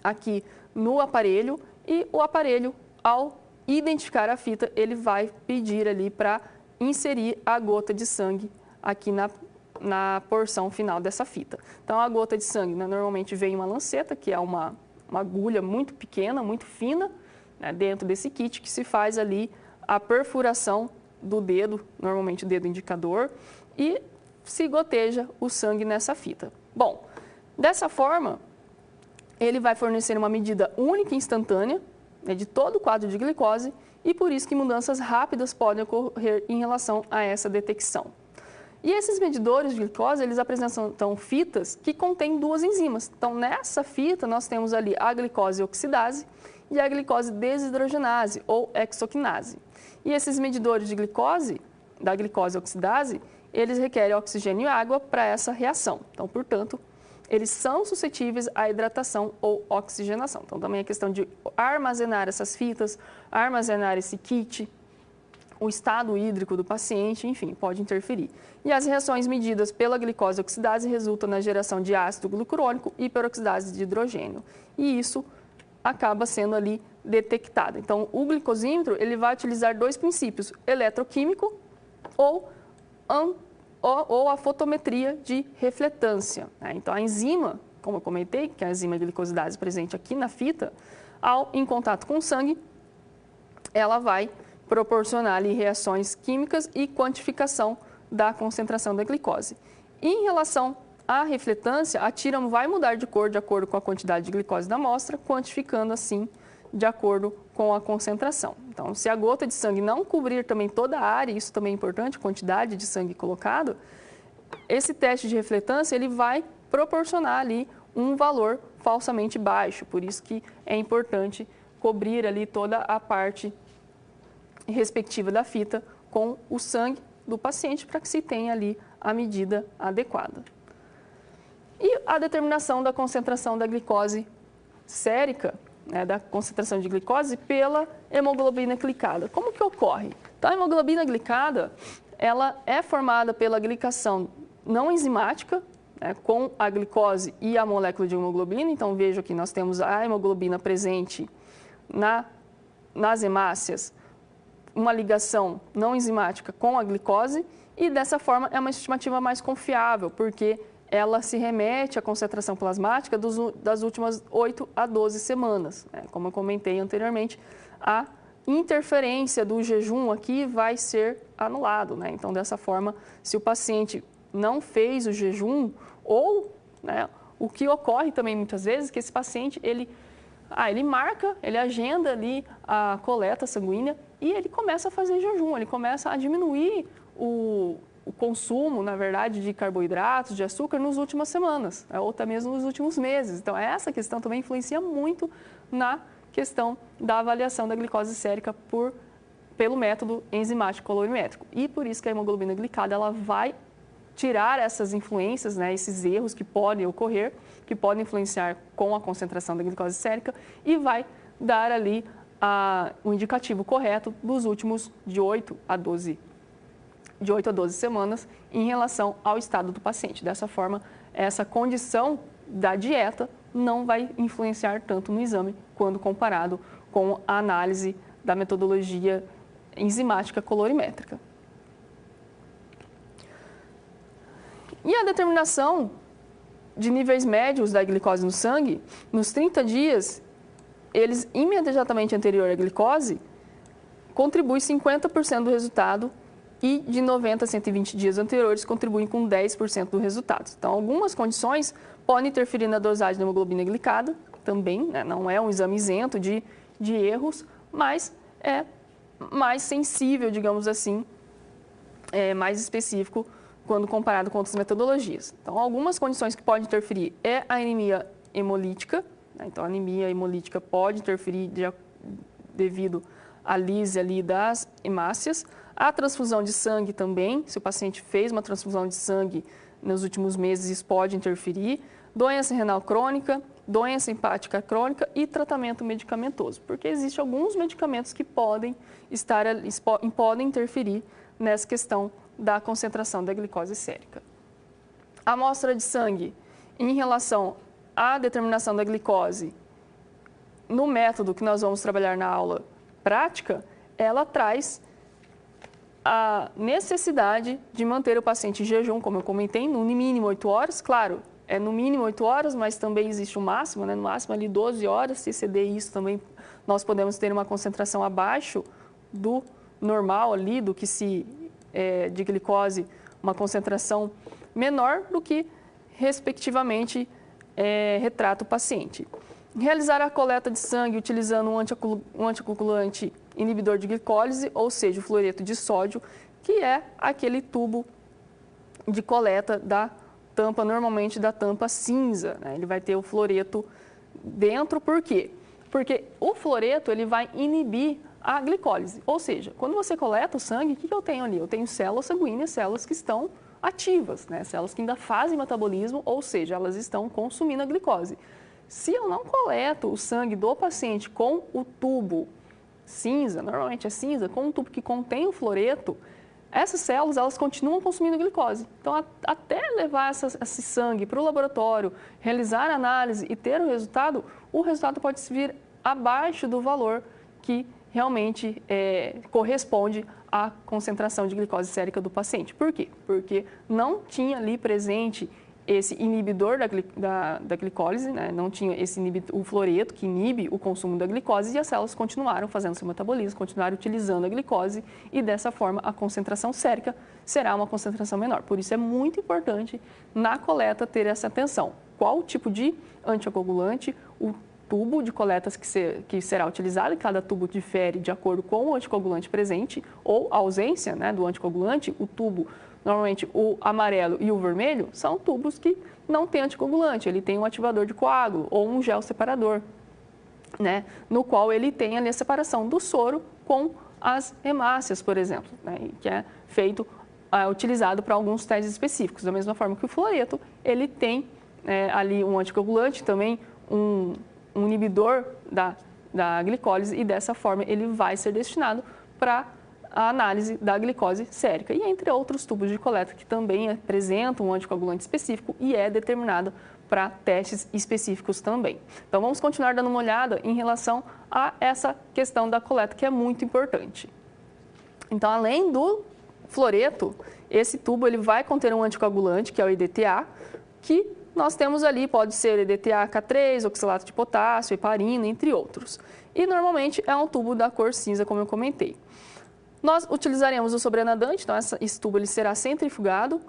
aqui no aparelho, e o aparelho, ao identificar a fita, ele vai pedir ali para inserir a gota de sangue aqui na porção final dessa fita. Então, a gota de sangue, normalmente vem uma lanceta, que é uma agulha muito pequena, muito fina, dentro desse kit, que se faz ali a perfuração do dedo, normalmente o dedo indicador, e se goteja o sangue nessa fita. Bom, dessa forma, ele vai fornecer uma medida única e instantânea de todo o quadro de glicose e por isso que mudanças rápidas podem ocorrer em relação a essa detecção. E esses medidores de glicose, eles apresentam fitas que contêm duas enzimas. Então, nessa fita, nós temos ali a glicose oxidase e a glicose desidrogenase, ou hexoquinase. E esses medidores de glicose, da glicose oxidase, eles requerem oxigênio e água para essa reação. Então, portanto, eles são suscetíveis à hidratação ou oxigenação. Então, também a questão de armazenar essas fitas, armazenar esse kit o estado hídrico do paciente, enfim, pode interferir. E as reações medidas pela glicose oxidase resultam na geração de ácido glicurônico e peroxidase de hidrogênio. E isso acaba sendo ali detectado. Então, o glicosímetro ele vai utilizar dois princípios, eletroquímico ou a fotometria de refletância. Então, a enzima, como eu comentei, que é a enzima glicosidase presente aqui na fita, em contato com o sangue, ela vai proporcionar ali reações químicas e quantificação da concentração da glicose. Em relação à refletância, a tira vai mudar de cor de acordo com a quantidade de glicose da amostra, quantificando assim de acordo com a concentração. Então, se a gota de sangue não cobrir também toda a área, isso também é importante, a quantidade de sangue colocado, esse teste de refletância ele vai proporcionar ali um valor falsamente baixo, por isso que é importante cobrir ali toda a parte respectiva da fita com o sangue do paciente para que se tenha ali a medida adequada. E a determinação da concentração da glicose sérica, da concentração de glicose pela hemoglobina glicada. Como que ocorre? Então, a hemoglobina glicada, ela é formada pela glicação não enzimática, com a glicose e a molécula de hemoglobina. Então, veja que nós temos a hemoglobina presente nas hemácias, uma ligação não enzimática com a glicose, e dessa forma é uma estimativa mais confiável, porque ela se remete à concentração plasmática das últimas 8 a 12 semanas. Como eu comentei anteriormente, a interferência do jejum aqui vai ser anulado. Então, dessa forma, se o paciente não fez o jejum, ou o que ocorre também muitas vezes, que esse paciente, ele marca, ele agenda ali a coleta sanguínea e ele começa a fazer jejum, ele começa a diminuir o consumo, na verdade, de carboidratos, de açúcar nas últimas semanas, ou até mesmo nos últimos meses. Então, essa questão também influencia muito na questão da avaliação da glicose sérica pelo método enzimático colorimétrico. E por isso que a hemoglobina glicada ela vai tirar essas influências, esses erros que podem ocorrer, que podem influenciar com a concentração da glicose sérica e vai dar ali o indicativo correto dos últimos de 8 a 12 semanas em relação ao estado do paciente. Dessa forma, essa condição da dieta não vai influenciar tanto no exame quando comparado com a análise da metodologia enzimática colorimétrica. E a determinação de níveis médios da glicose no sangue, nos 30 dias, eles imediatamente anterior à glicose, contribui 50% do resultado e de 90 a 120 dias anteriores contribuem com 10% do resultado. Então, algumas condições podem interferir na dosagem da hemoglobina glicada, também, não é um exame isento de erros, mas é mais sensível, digamos assim, mais específico quando comparado com outras metodologias. Então, algumas condições que podem interferir é a anemia hemolítica. Então, a anemia hemolítica pode interferir devido à lise ali das hemácias. A transfusão de sangue também, se o paciente fez uma transfusão de sangue nos últimos meses, isso pode interferir. Doença renal crônica, doença hepática crônica e tratamento medicamentoso, porque existem alguns medicamentos que podem interferir nessa questão da concentração da glicose sérica. A amostra de sangue em relação à determinação da glicose no método que nós vamos trabalhar na aula prática, ela traz a necessidade de manter o paciente em jejum, como eu comentei, no mínimo 8 horas, claro, é no mínimo 8 horas, mas também existe um máximo, no máximo ali 12 horas, se exceder isso também nós podemos ter uma concentração abaixo do normal ali, do que de glicose, uma concentração menor do que, respectivamente, retrata o paciente. Realizar a coleta de sangue utilizando um anticoagulante inibidor de glicólise, ou seja, o fluoreto de sódio, que é aquele tubo de coleta da tampa, normalmente da tampa cinza. Ele vai ter o fluoreto dentro, por quê? Porque o fluoreto ele vai inibir a glicólise, ou seja, quando você coleta o sangue, o que eu tenho ali? Eu tenho células sanguíneas, células que estão ativas, células que ainda fazem metabolismo, ou seja, elas estão consumindo a glicose. Se eu não coleto o sangue do paciente com o tubo cinza, normalmente é cinza, com um tubo que contém o fluoreto, essas células elas continuam consumindo glicose. Então, até levar esse sangue para o laboratório, realizar a análise e ter o resultado pode vir abaixo do valor que realmente corresponde à concentração de glicose sérica do paciente. Por quê? Porque não tinha ali presente esse inibidor da glicólise, né? Não tinha o fluoreto que inibe o consumo da glicose e as células continuaram fazendo seu metabolismo, continuaram utilizando a glicose e dessa forma a concentração sérica será uma concentração menor. Por isso é muito importante na coleta ter essa atenção. Qual o tipo de anticoagulante, o tubo de coletas que será utilizado, e cada tubo difere de acordo com o anticoagulante presente ou a ausência, né, do anticoagulante, o tubo. Normalmente, o amarelo e o vermelho são tubos que não têm anticoagulante, ele tem um ativador de coágulo ou um gel separador, né, no qual ele tem ali a separação do soro com as hemácias, por exemplo, né, que é utilizado para alguns testes específicos. Da mesma forma que o fluoreto, ele tem ali um anticoagulante, também um inibidor da glicólise e dessa forma ele vai ser destinado para a análise da glicose sérica e entre outros tubos de coleta que também apresentam um anticoagulante específico e é determinado para testes específicos também. Então vamos continuar dando uma olhada em relação a essa questão da coleta que é muito importante. Então além do fluoreto, esse tubo ele vai conter um anticoagulante que é o EDTA, que nós temos ali, pode ser EDTA-K3, oxalato de potássio, heparina, entre outros. E normalmente é um tubo da cor cinza, como eu comentei. Nós utilizaremos o sobrenadante, então esse tubo ele será centrifugado.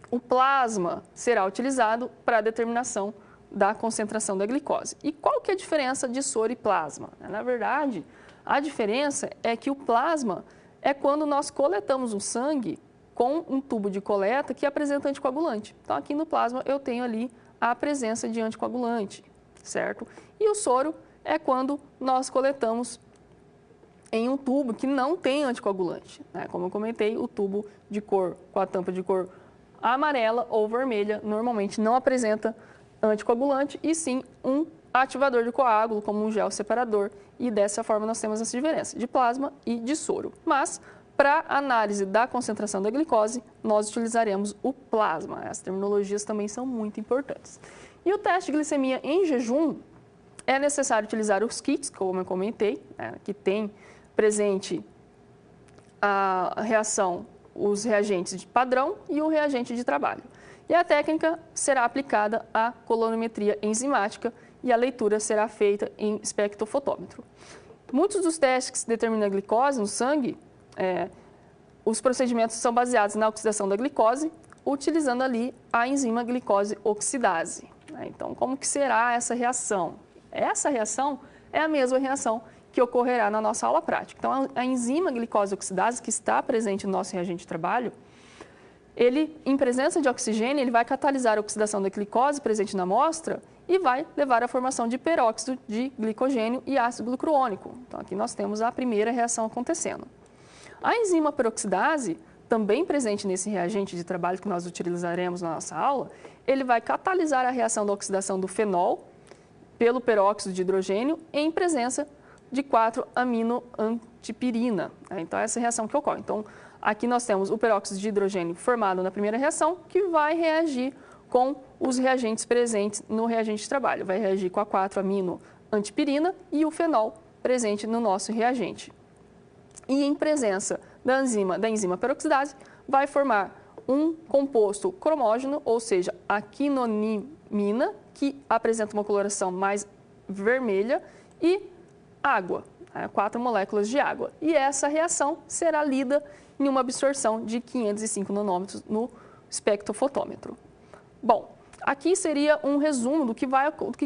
O plasma será utilizado para a determinação da concentração da glicose. E qual que é a diferença de soro e plasma? Na verdade, a diferença é que o plasma é quando nós coletamos o sangue com um tubo de coleta que apresenta anticoagulante. Então, aqui no plasma eu tenho ali a presença de anticoagulante, certo? E o soro é quando nós coletamos em um tubo que não tem anticoagulante, né? Como eu comentei, o tubo de cor, com a tampa de cor amarela ou vermelha, normalmente não apresenta anticoagulante e sim um ativador de coágulo, como um gel separador. E dessa forma nós temos essa diferença de plasma e de soro. Mas, para análise da concentração da glicose, nós utilizaremos o plasma. As terminologias também são muito importantes. E o teste de glicemia em jejum, é necessário utilizar os kits, como eu comentei, né, que tem presente a reação, os reagentes de padrão e o reagente de trabalho. E a técnica será aplicada a colorimetria enzimática e a leitura será feita em espectrofotômetro. Muitos dos testes que se determinam a glicose no sangue, os procedimentos são baseados na oxidação da glicose, utilizando ali a enzima glicose oxidase. Então, como que será essa reação? Essa reação é a mesma reação que ocorrerá na nossa aula prática. Então, a enzima glicose oxidase, que está presente no nosso reagente de trabalho, ele, em presença de oxigênio, ele vai catalisar a oxidação da glicose presente na amostra e vai levar à formação de peróxido de glicogênio e ácido glucurônico. Então, aqui nós temos a primeira reação acontecendo. A enzima peroxidase, também presente nesse reagente de trabalho que nós utilizaremos na nossa aula, ele vai catalisar a reação da oxidação do fenol pelo peróxido de hidrogênio em presença de 4-aminoantipirina. Então, essa é a reação que ocorre. Então, aqui nós temos o peróxido de hidrogênio formado na primeira reação, que vai reagir com os reagentes presentes no reagente de trabalho. Vai reagir com a 4-aminoantipirina e o fenol presente no nosso reagente. E em presença da enzima peroxidase, vai formar um composto cromógeno, ou seja, a quinonimina, que apresenta uma coloração mais vermelha, e água, 4 moléculas de água. E essa reação será lida em uma absorção de 505 nanômetros no espectrofotômetro. Bom, aqui seria um resumo do que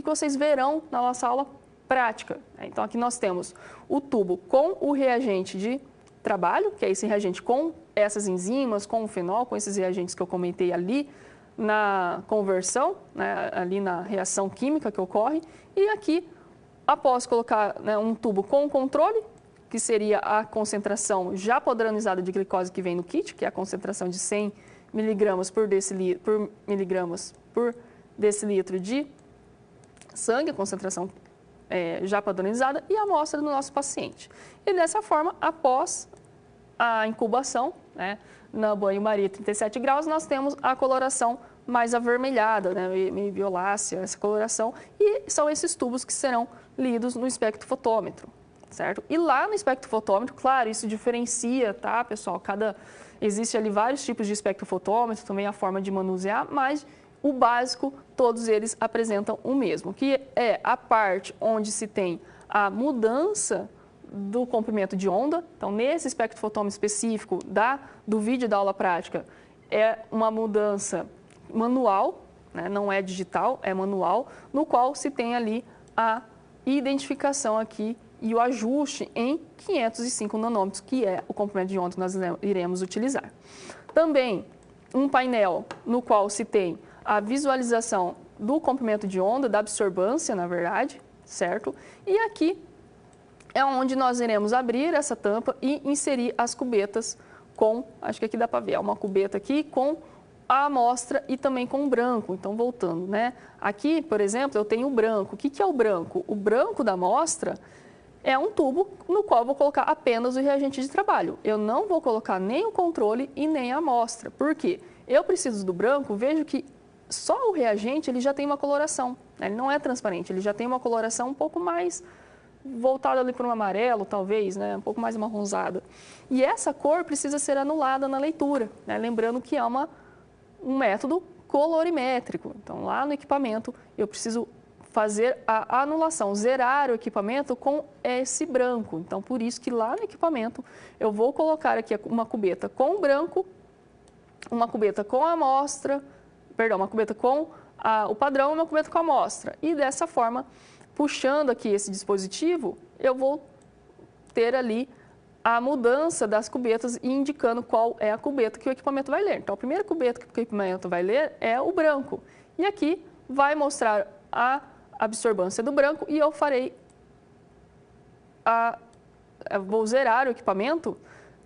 vocês verão na nossa aula prática. Então, aqui nós temos o tubo com o reagente de trabalho, que é esse reagente com essas enzimas, com o fenol, com esses reagentes que eu comentei ali na conversão, né, ali na reação química que ocorre. E aqui, após colocar, né, um tubo com controle, que seria a concentração já padronizada de glicose que vem no kit, que é a concentração de 100 miligramas por decilitro de sangue, a concentração já padronizada e a amostra do nosso paciente. E dessa forma, após a incubação, né, na banho-maria 37 graus, nós temos a coloração mais avermelhada, né, meio violácea, essa coloração, e são esses tubos que serão lidos no espectrofotômetro, certo? E lá no espectrofotômetro, claro, isso diferencia, tá, pessoal? Existe ali vários tipos de espectrofotômetro, também a forma de manusear, mas o básico, todos eles apresentam o mesmo, que é a parte onde se tem a mudança do comprimento de onda. Então, nesse espectrofotômetro específico do vídeo da aula prática, é uma mudança manual, né? Não é digital, é manual, no qual se tem ali a identificação aqui e o ajuste em 505 nanômetros, que é o comprimento de onda que nós iremos utilizar. Também um painel no qual se tem a visualização do comprimento de onda, da absorbância, na verdade, certo? E aqui é onde nós iremos abrir essa tampa e inserir as cubetas acho que aqui dá para ver, uma cubeta aqui com a amostra e também com o branco. Então, voltando, né? Aqui, por exemplo, eu tenho o branco. O que é o branco? O branco da amostra é um tubo no qual eu vou colocar apenas o reagente de trabalho. Eu não vou colocar nem o controle e nem a amostra. Por quê? Eu preciso do branco, vejo que só o reagente ele já tem uma coloração, né? Ele não é transparente, ele já tem uma coloração um pouco mais voltada ali para um amarelo, talvez, né? Um pouco mais marronzada. E essa cor precisa ser anulada na leitura, né? Lembrando que é um método colorimétrico. Então, lá no equipamento, eu preciso fazer a anulação, zerar o equipamento com esse branco. Então, por isso que lá no equipamento, eu vou colocar aqui uma cubeta com branco, uma cubeta com a amostra, uma cubeta com o padrão e uma cubeta com a amostra. E dessa forma, puxando aqui esse dispositivo, eu vou ter ali a mudança das cubetas e indicando qual é a cubeta que o equipamento vai ler. Então, a primeira cubeta que o equipamento vai ler é o branco. E aqui vai mostrar a absorbância do branco e eu vou zerar o equipamento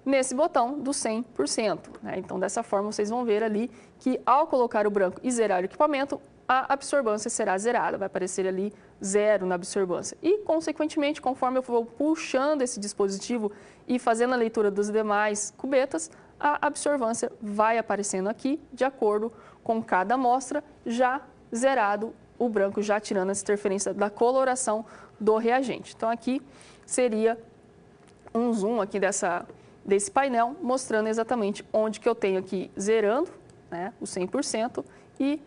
nesse botão do 100%. Né? Então, dessa forma, vocês vão ver ali que ao colocar o branco e zerar o equipamento, a absorbância será zerada, vai aparecer ali 0 na absorbância. E, consequentemente, conforme eu vou puxando esse dispositivo e fazendo a leitura das demais cubetas, a absorvância vai aparecendo aqui, de acordo com cada amostra, já zerado o branco, já tirando essa interferência da coloração do reagente. Então, aqui seria um zoom aqui desse painel, mostrando exatamente onde que eu tenho aqui zerando, né, o 100% e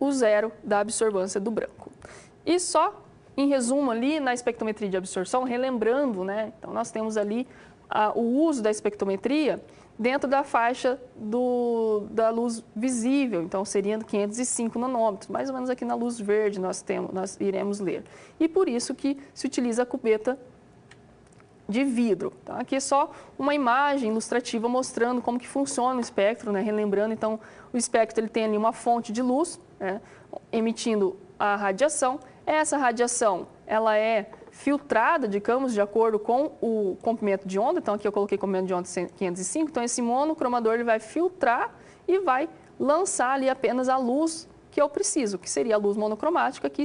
o 0 da absorvância do branco. E só, em resumo ali, na espectrometria de absorção, relembrando, né, então nós temos ali o uso da espectrometria dentro da faixa da luz visível, então seriam 505 nanômetros, mais ou menos aqui na luz verde nós iremos ler. E por isso que se utiliza a cubeta de vidro. Então, aqui é só uma imagem ilustrativa mostrando como que funciona o espectro, né? Relembrando, então, o espectro ele tem ali uma fonte de luz, né, emitindo a radiação. Essa radiação, ela é filtrada, digamos, de acordo com o comprimento de onda. Então, aqui eu coloquei comprimento de onda 505. Então, esse monocromador ele vai filtrar e vai lançar ali apenas a luz que eu preciso, que seria a luz monocromática, que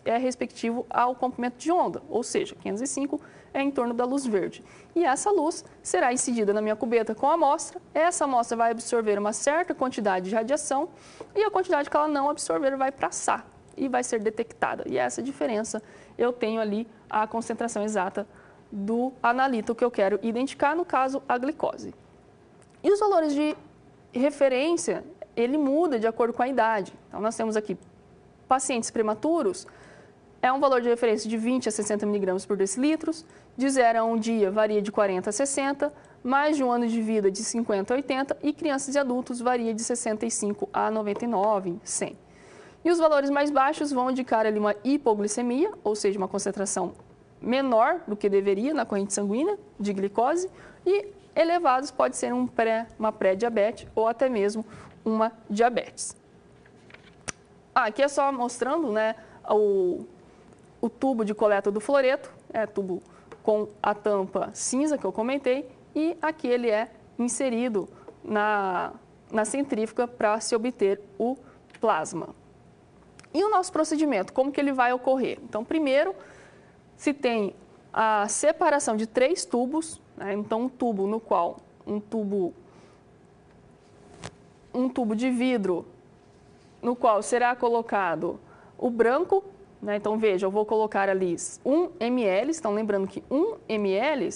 é respectivo ao comprimento de onda, ou seja, 505 é em torno da luz verde. E essa luz será incidida na minha cubeta com a amostra. Essa amostra vai absorver uma certa quantidade de radiação e a quantidade que ela não absorver vai passar e vai ser detectada. E essa diferença eu tenho ali a concentração exata do analito que eu quero identificar, no caso, a glicose. E os valores de referência, ele muda de acordo com a idade. Então, nós temos aqui pacientes prematuros, é um valor de referência de 20 a 60 miligramas por decilitro, de 0 a 1 dia varia de 40 a 60, mais de um ano de vida de 50 a 80 e crianças e adultos varia de 65 a 99, 100. E os valores mais baixos vão indicar ali uma hipoglicemia, ou seja, uma concentração menor do que deveria na corrente sanguínea de glicose, e elevados pode ser uma pré-diabetes ou até mesmo uma diabetes. Aqui é só mostrando, né, o tubo de coleta do fluoreto, tubo com a tampa cinza que eu comentei, e aqui ele é inserido na centrífuga para se obter o plasma. E o nosso procedimento, como que ele vai ocorrer? Então, primeiro, se tem a separação de 3 tubos, né? Então um tubo no qual um tubo de vidro no qual será colocado o branco, né? Então veja, eu vou colocar ali 1 ml, então lembrando que 1 ml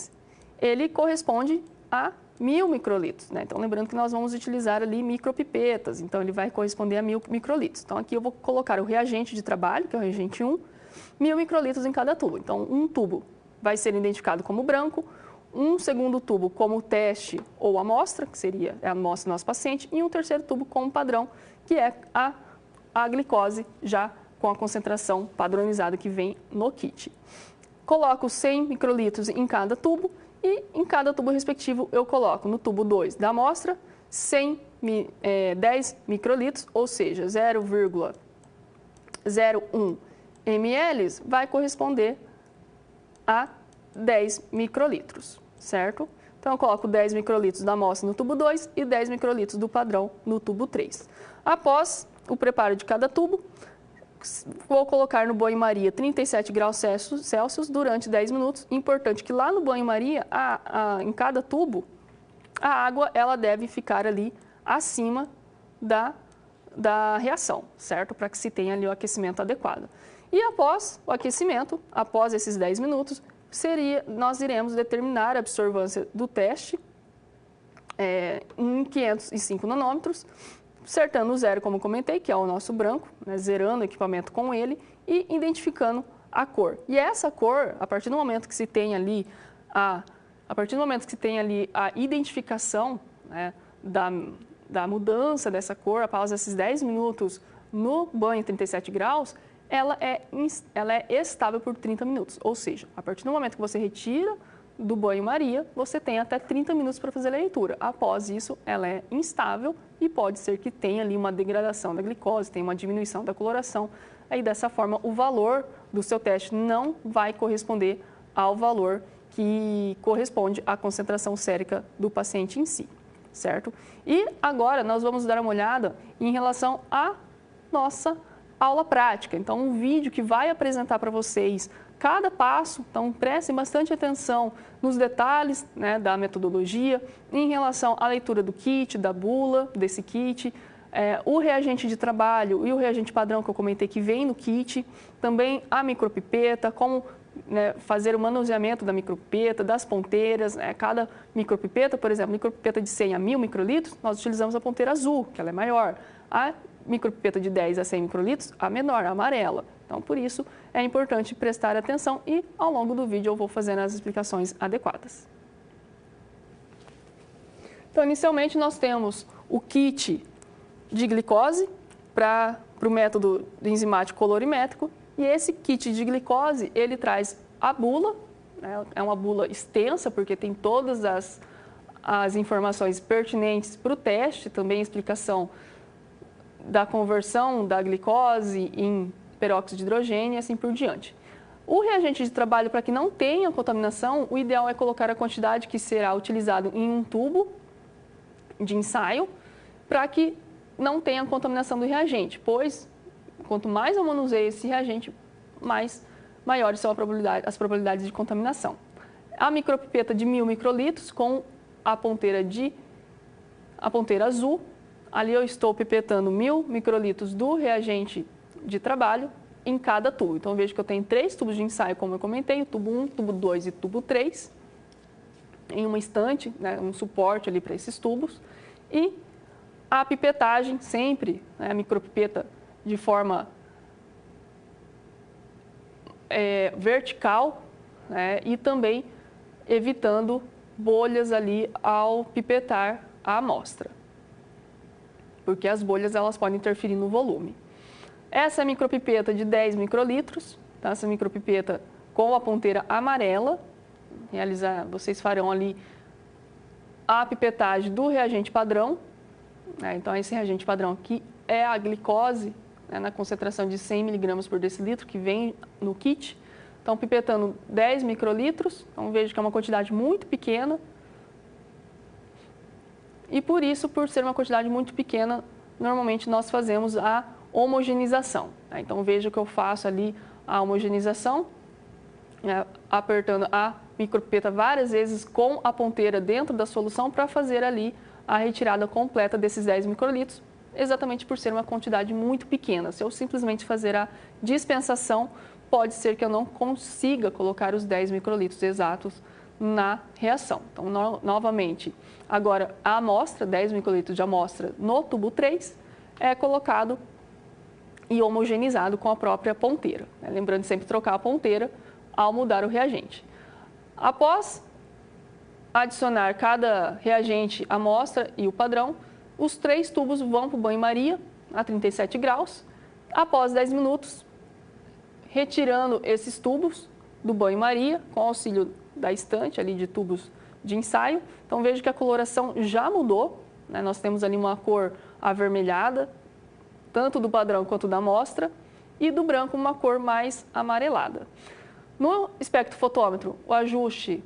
ele corresponde a 1000 microlitros, né? Então lembrando que nós vamos utilizar ali micropipetas, então ele vai corresponder a 1000 microlitros. Então aqui eu vou colocar o reagente de trabalho, que é o reagente 1, 1000 microlitros em cada tubo. Então um tubo vai ser identificado como branco, um segundo tubo como teste ou amostra, que seria a amostra do nosso paciente, e um terceiro tubo como padrão, que é a glicose já com a concentração padronizada que vem no kit. Coloco 100 microlitros em cada tubo e em cada tubo respectivo eu coloco no tubo 2 da amostra 10 microlitros, ou seja, 0,01 ml vai corresponder a 10 microlitros, certo? Então, eu coloco 10 microlitros da amostra no tubo 2 e 10 microlitros do padrão no tubo 3. Após o preparo de cada tubo, vou colocar no banho-maria 37 graus Celsius durante 10 minutos. Importante que lá no banho-maria, em cada tubo, a água ela deve ficar ali acima da reação, certo? Para que se tenha ali o aquecimento adequado. E após o aquecimento, após esses 10 minutos, nós iremos determinar a absorvância do teste em 505 nanômetros, acertando o zero, como comentei, que é o nosso branco, né, zerando o equipamento com ele e identificando a cor. E essa cor, a partir do momento que se tem ali a identificação, né, da mudança dessa cor após esses 10 minutos no banho 37 graus, ela é estável por 30 minutos. Ou seja, a partir do momento que você retira do banho-maria, você tem até 30 minutos para fazer a leitura. Após isso, ela é instável e pode ser que tenha ali uma degradação da glicose, tenha uma diminuição da coloração. Aí, dessa forma, o valor do seu teste não vai corresponder ao valor que corresponde à concentração sérica do paciente em si, certo? E agora nós vamos dar uma olhada em relação à nossa aula prática. Então, um vídeo que vai apresentar para vocês cada passo, então prestem bastante atenção nos detalhes, né, da metodologia, em relação à leitura do kit, da bula desse kit, o reagente de trabalho e o reagente padrão que eu comentei que vem no kit, também a micropipeta, como, né, fazer o manuseamento da micropipeta, das ponteiras, né, cada micropipeta, por exemplo, micropipeta de 100 a 1000 microlitros, nós utilizamos a ponteira azul, que ela é maior. A micropipeta de 10 a 100 microlitros, a menor, a amarela. Então, por isso, é importante prestar atenção e, ao longo do vídeo, eu vou fazendo as explicações adequadas. Então, inicialmente, nós temos o kit de glicose para o método enzimático colorimétrico. E esse kit de glicose, ele traz a bula, né? É uma bula extensa, porque tem todas as informações pertinentes para o teste, também a explicação da conversão da glicose em peróxido de hidrogênio e assim por diante. O reagente de trabalho, para que não tenha contaminação, o ideal é colocar a quantidade que será utilizado em um tubo de ensaio, para que não tenha contaminação do reagente, pois quanto mais eu manuseio esse reagente, maiores são as probabilidades de contaminação. A micropipeta de 1000 microlitros com a ponteira azul. Ali eu estou pipetando 1000 microlitros do reagente de trabalho em cada tubo. Então, vejo que eu tenho 3 tubos de ensaio, como eu comentei, o tubo 1, tubo 2 e tubo 3, em uma estante, né, um suporte ali para esses tubos. E a pipetagem sempre, né, a micropipeta de forma vertical, né, e também evitando bolhas ali ao pipetar a amostra, porque as bolhas elas podem interferir no volume. Essa é a micropipeta de 10 microlitros, tá? Essa micropipeta com a ponteira amarela, vocês farão ali a pipetagem do reagente padrão, né? Então esse reagente padrão aqui é a glicose, né, na concentração de 100 mg por decilitro que vem no kit. Então pipetando 10 microlitros, então vejo que é uma quantidade muito pequena. E por isso, por ser uma quantidade muito pequena, normalmente nós fazemos a homogeneização. Então, veja que eu faço ali a homogeneização apertando a micropipeta várias vezes com a ponteira dentro da solução para fazer ali a retirada completa desses 10 microlitros, exatamente por ser uma quantidade muito pequena. Se eu simplesmente fazer a dispensação, pode ser que eu não consiga colocar os 10 microlitros exatos na reação. Então, novamente, agora a amostra, 10 microlitros de amostra no tubo 3, é colocado e homogeneizado com a própria ponteira. Lembrando de sempre trocar a ponteira ao mudar o reagente. Após adicionar cada reagente, a amostra e o padrão, os 3 tubos vão para o banho-maria a 37 graus. Após 10 minutos, retirando esses tubos do banho-maria com auxílio da estante ali de tubos de ensaio. Então, veja que a coloração já mudou, né? Nós temos ali uma cor avermelhada, tanto do padrão quanto da amostra, e do branco uma cor mais amarelada. No espectrofotômetro, o ajuste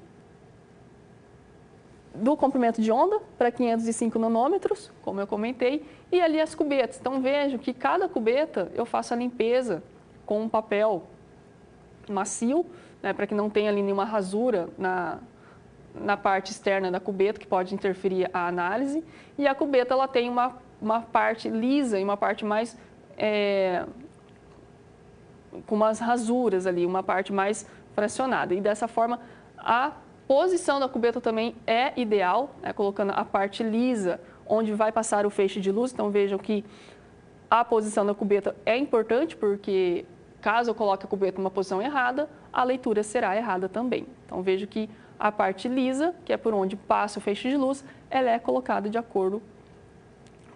do comprimento de onda para 505 nanômetros, como eu comentei, e ali as cubetas. Então, vejo que cada cubeta eu faço a limpeza com um papel macio, né, para que não tenha ali nenhuma rasura na parte externa da cubeta, que pode interferir a análise. E a cubeta ela tem uma parte lisa e uma parte mais com umas rasuras ali, uma parte mais fracionada. E dessa forma, a posição da cubeta também é ideal, né, colocando a parte lisa, onde vai passar o feixe de luz. Então, vejam que a posição da cubeta é importante, porque caso eu coloque a cubeta numa posição errada, a leitura será errada também. Então, vejo que a parte lisa, que é por onde passa o feixe de luz, ela é colocada de acordo,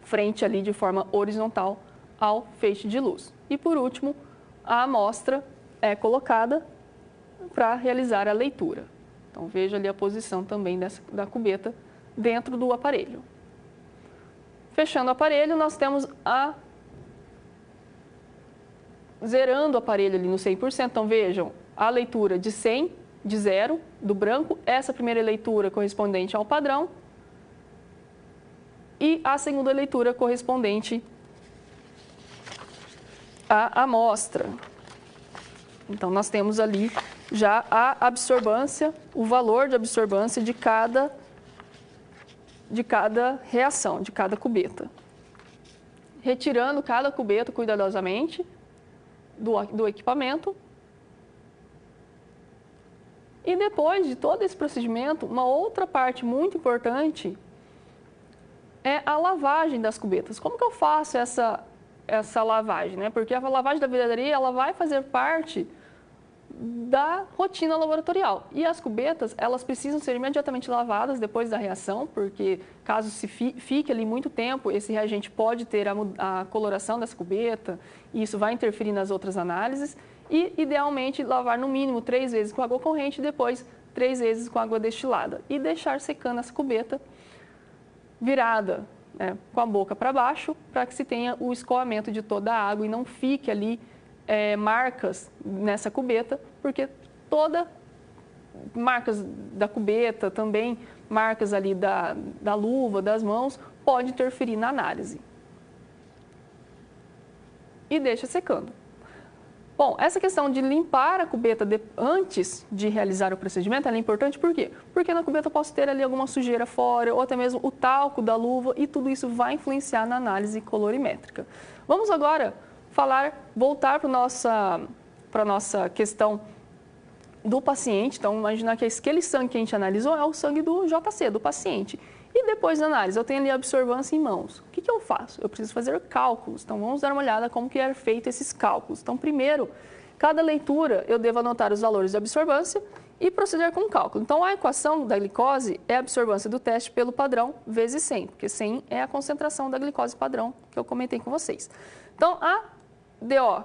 frente ali de forma horizontal ao feixe de luz. E por último, a amostra é colocada para realizar a leitura. Então, veja ali a posição também da cubeta dentro do aparelho. Fechando o aparelho, nós temos zerando o aparelho ali no 100%. Então, vejam, a leitura de 100, de 0, do branco, essa primeira leitura correspondente ao padrão e a segunda leitura correspondente à amostra. Então, nós temos ali já a absorbância, o valor de absorbância de cada reação, de cada cubeta. Retirando cada cubeta cuidadosamente do equipamento. E depois de todo esse procedimento, uma outra parte muito importante é a lavagem das cubetas. Como que eu faço essa lavagem, né? Porque a lavagem da vidraria ela vai fazer parte da rotina laboratorial. E as cubetas, elas precisam ser imediatamente lavadas depois da reação, porque caso se fique ali muito tempo, esse reagente pode ter a coloração dessa cubeta, e isso vai interferir nas outras análises. E, idealmente, lavar no mínimo 3 vezes com água corrente e depois 3 vezes com água destilada. E deixar secando essa cubeta virada, né, com a boca para baixo, para que se tenha o escoamento de toda a água e não fique ali marcas nessa cubeta, porque marcas da cubeta, também marcas ali da luva, das mãos, pode interferir na análise. E deixa secando. Bom, essa questão de limpar a cubeta antes de realizar o procedimento é importante, por quê? Porque na cubeta eu posso ter ali alguma sujeira fora, ou até mesmo o talco da luva, e tudo isso vai influenciar na análise colorimétrica. Vamos agora voltar para a nossa questão do paciente. Então, imaginar que aquele sangue que a gente analisou é o sangue do JC, do paciente. E depois da análise, eu tenho ali a absorvância em mãos. O que eu faço? Eu preciso fazer cálculos. Então, vamos dar uma olhada como que era feito esses cálculos. Então, primeiro, cada leitura eu devo anotar os valores de absorvância e proceder com o cálculo. Então, a equação da glicose é a absorvância do teste pelo padrão vezes 100, porque 100 é a concentração da glicose padrão que eu comentei com vocês. Então, a DO,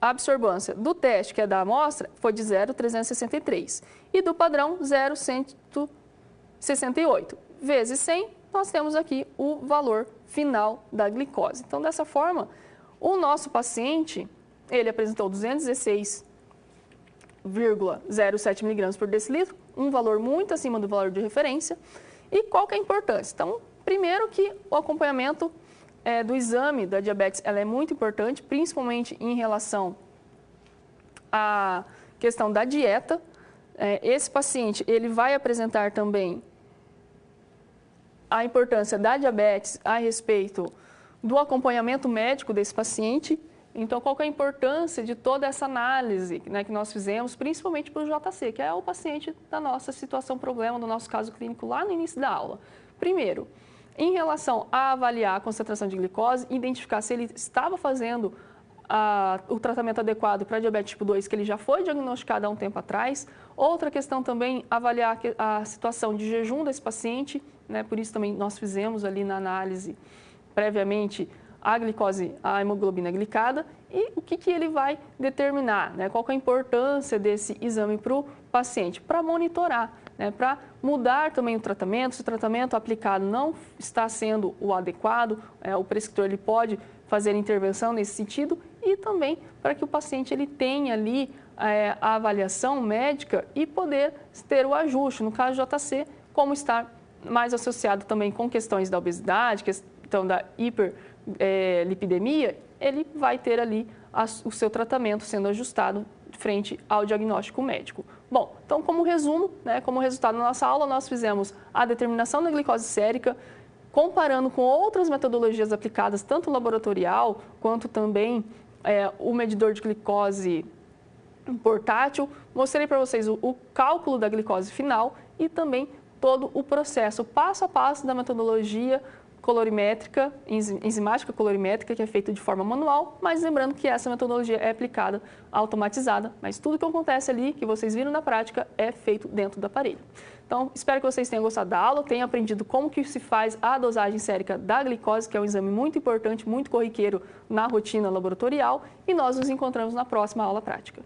a absorvância do teste, que é da amostra, foi de 0,363 e do padrão 0,168. Vezes 100, nós temos aqui o valor final da glicose. Então, dessa forma, o nosso paciente, ele apresentou 216,07 mg por decilitro, um valor muito acima do valor de referência. E qual que é a importância? Então, primeiro que o acompanhamento do exame da diabetes ela é muito importante, principalmente em relação à questão da dieta. Esse paciente ele vai apresentar também a importância da diabetes a respeito do acompanhamento médico desse paciente. Então, qual que é a importância de toda essa análise, né, que nós fizemos, principalmente para o JC, que é o paciente da nossa situação problema, do nosso caso clínico lá no início da aula. Primeiro, em relação a avaliar a concentração de glicose, identificar se ele estava fazendo o tratamento adequado para diabetes tipo 2, que ele já foi diagnosticado há um tempo atrás. Outra questão também, avaliar a situação de jejum desse paciente, né, por isso também nós fizemos ali na análise, previamente, a glicose, a hemoglobina glicada e o que ele vai determinar, né? Qual que é a importância desse exame para o paciente, para monitorar, né? Para mudar também o tratamento, se o tratamento aplicado não está sendo o adequado, o prescritor ele pode fazer intervenção nesse sentido e também para que o paciente ele tenha ali a avaliação médica e poder ter o ajuste, no caso JC, como está mais associado também com questões da obesidade, questão da hiperlipidemia, ele vai ter ali o seu tratamento sendo ajustado frente ao diagnóstico médico. Bom, então como resumo, né, como resultado da nossa aula, nós fizemos a determinação da glicose sérica, comparando com outras metodologias aplicadas, tanto laboratorial quanto também o medidor de glicose portátil. Mostrei para vocês o cálculo da glicose final e também todo o processo, passo a passo da metodologia colorimétrica, enzimática colorimétrica, que é feita de forma manual, mas lembrando que essa metodologia é aplicada automatizada, mas tudo que acontece ali, que vocês viram na prática, é feito dentro do aparelho. Então, espero que vocês tenham gostado da aula, tenham aprendido como que se faz a dosagem sérica da glicose, que é um exame muito importante, muito corriqueiro na rotina laboratorial, e nós nos encontramos na próxima aula prática.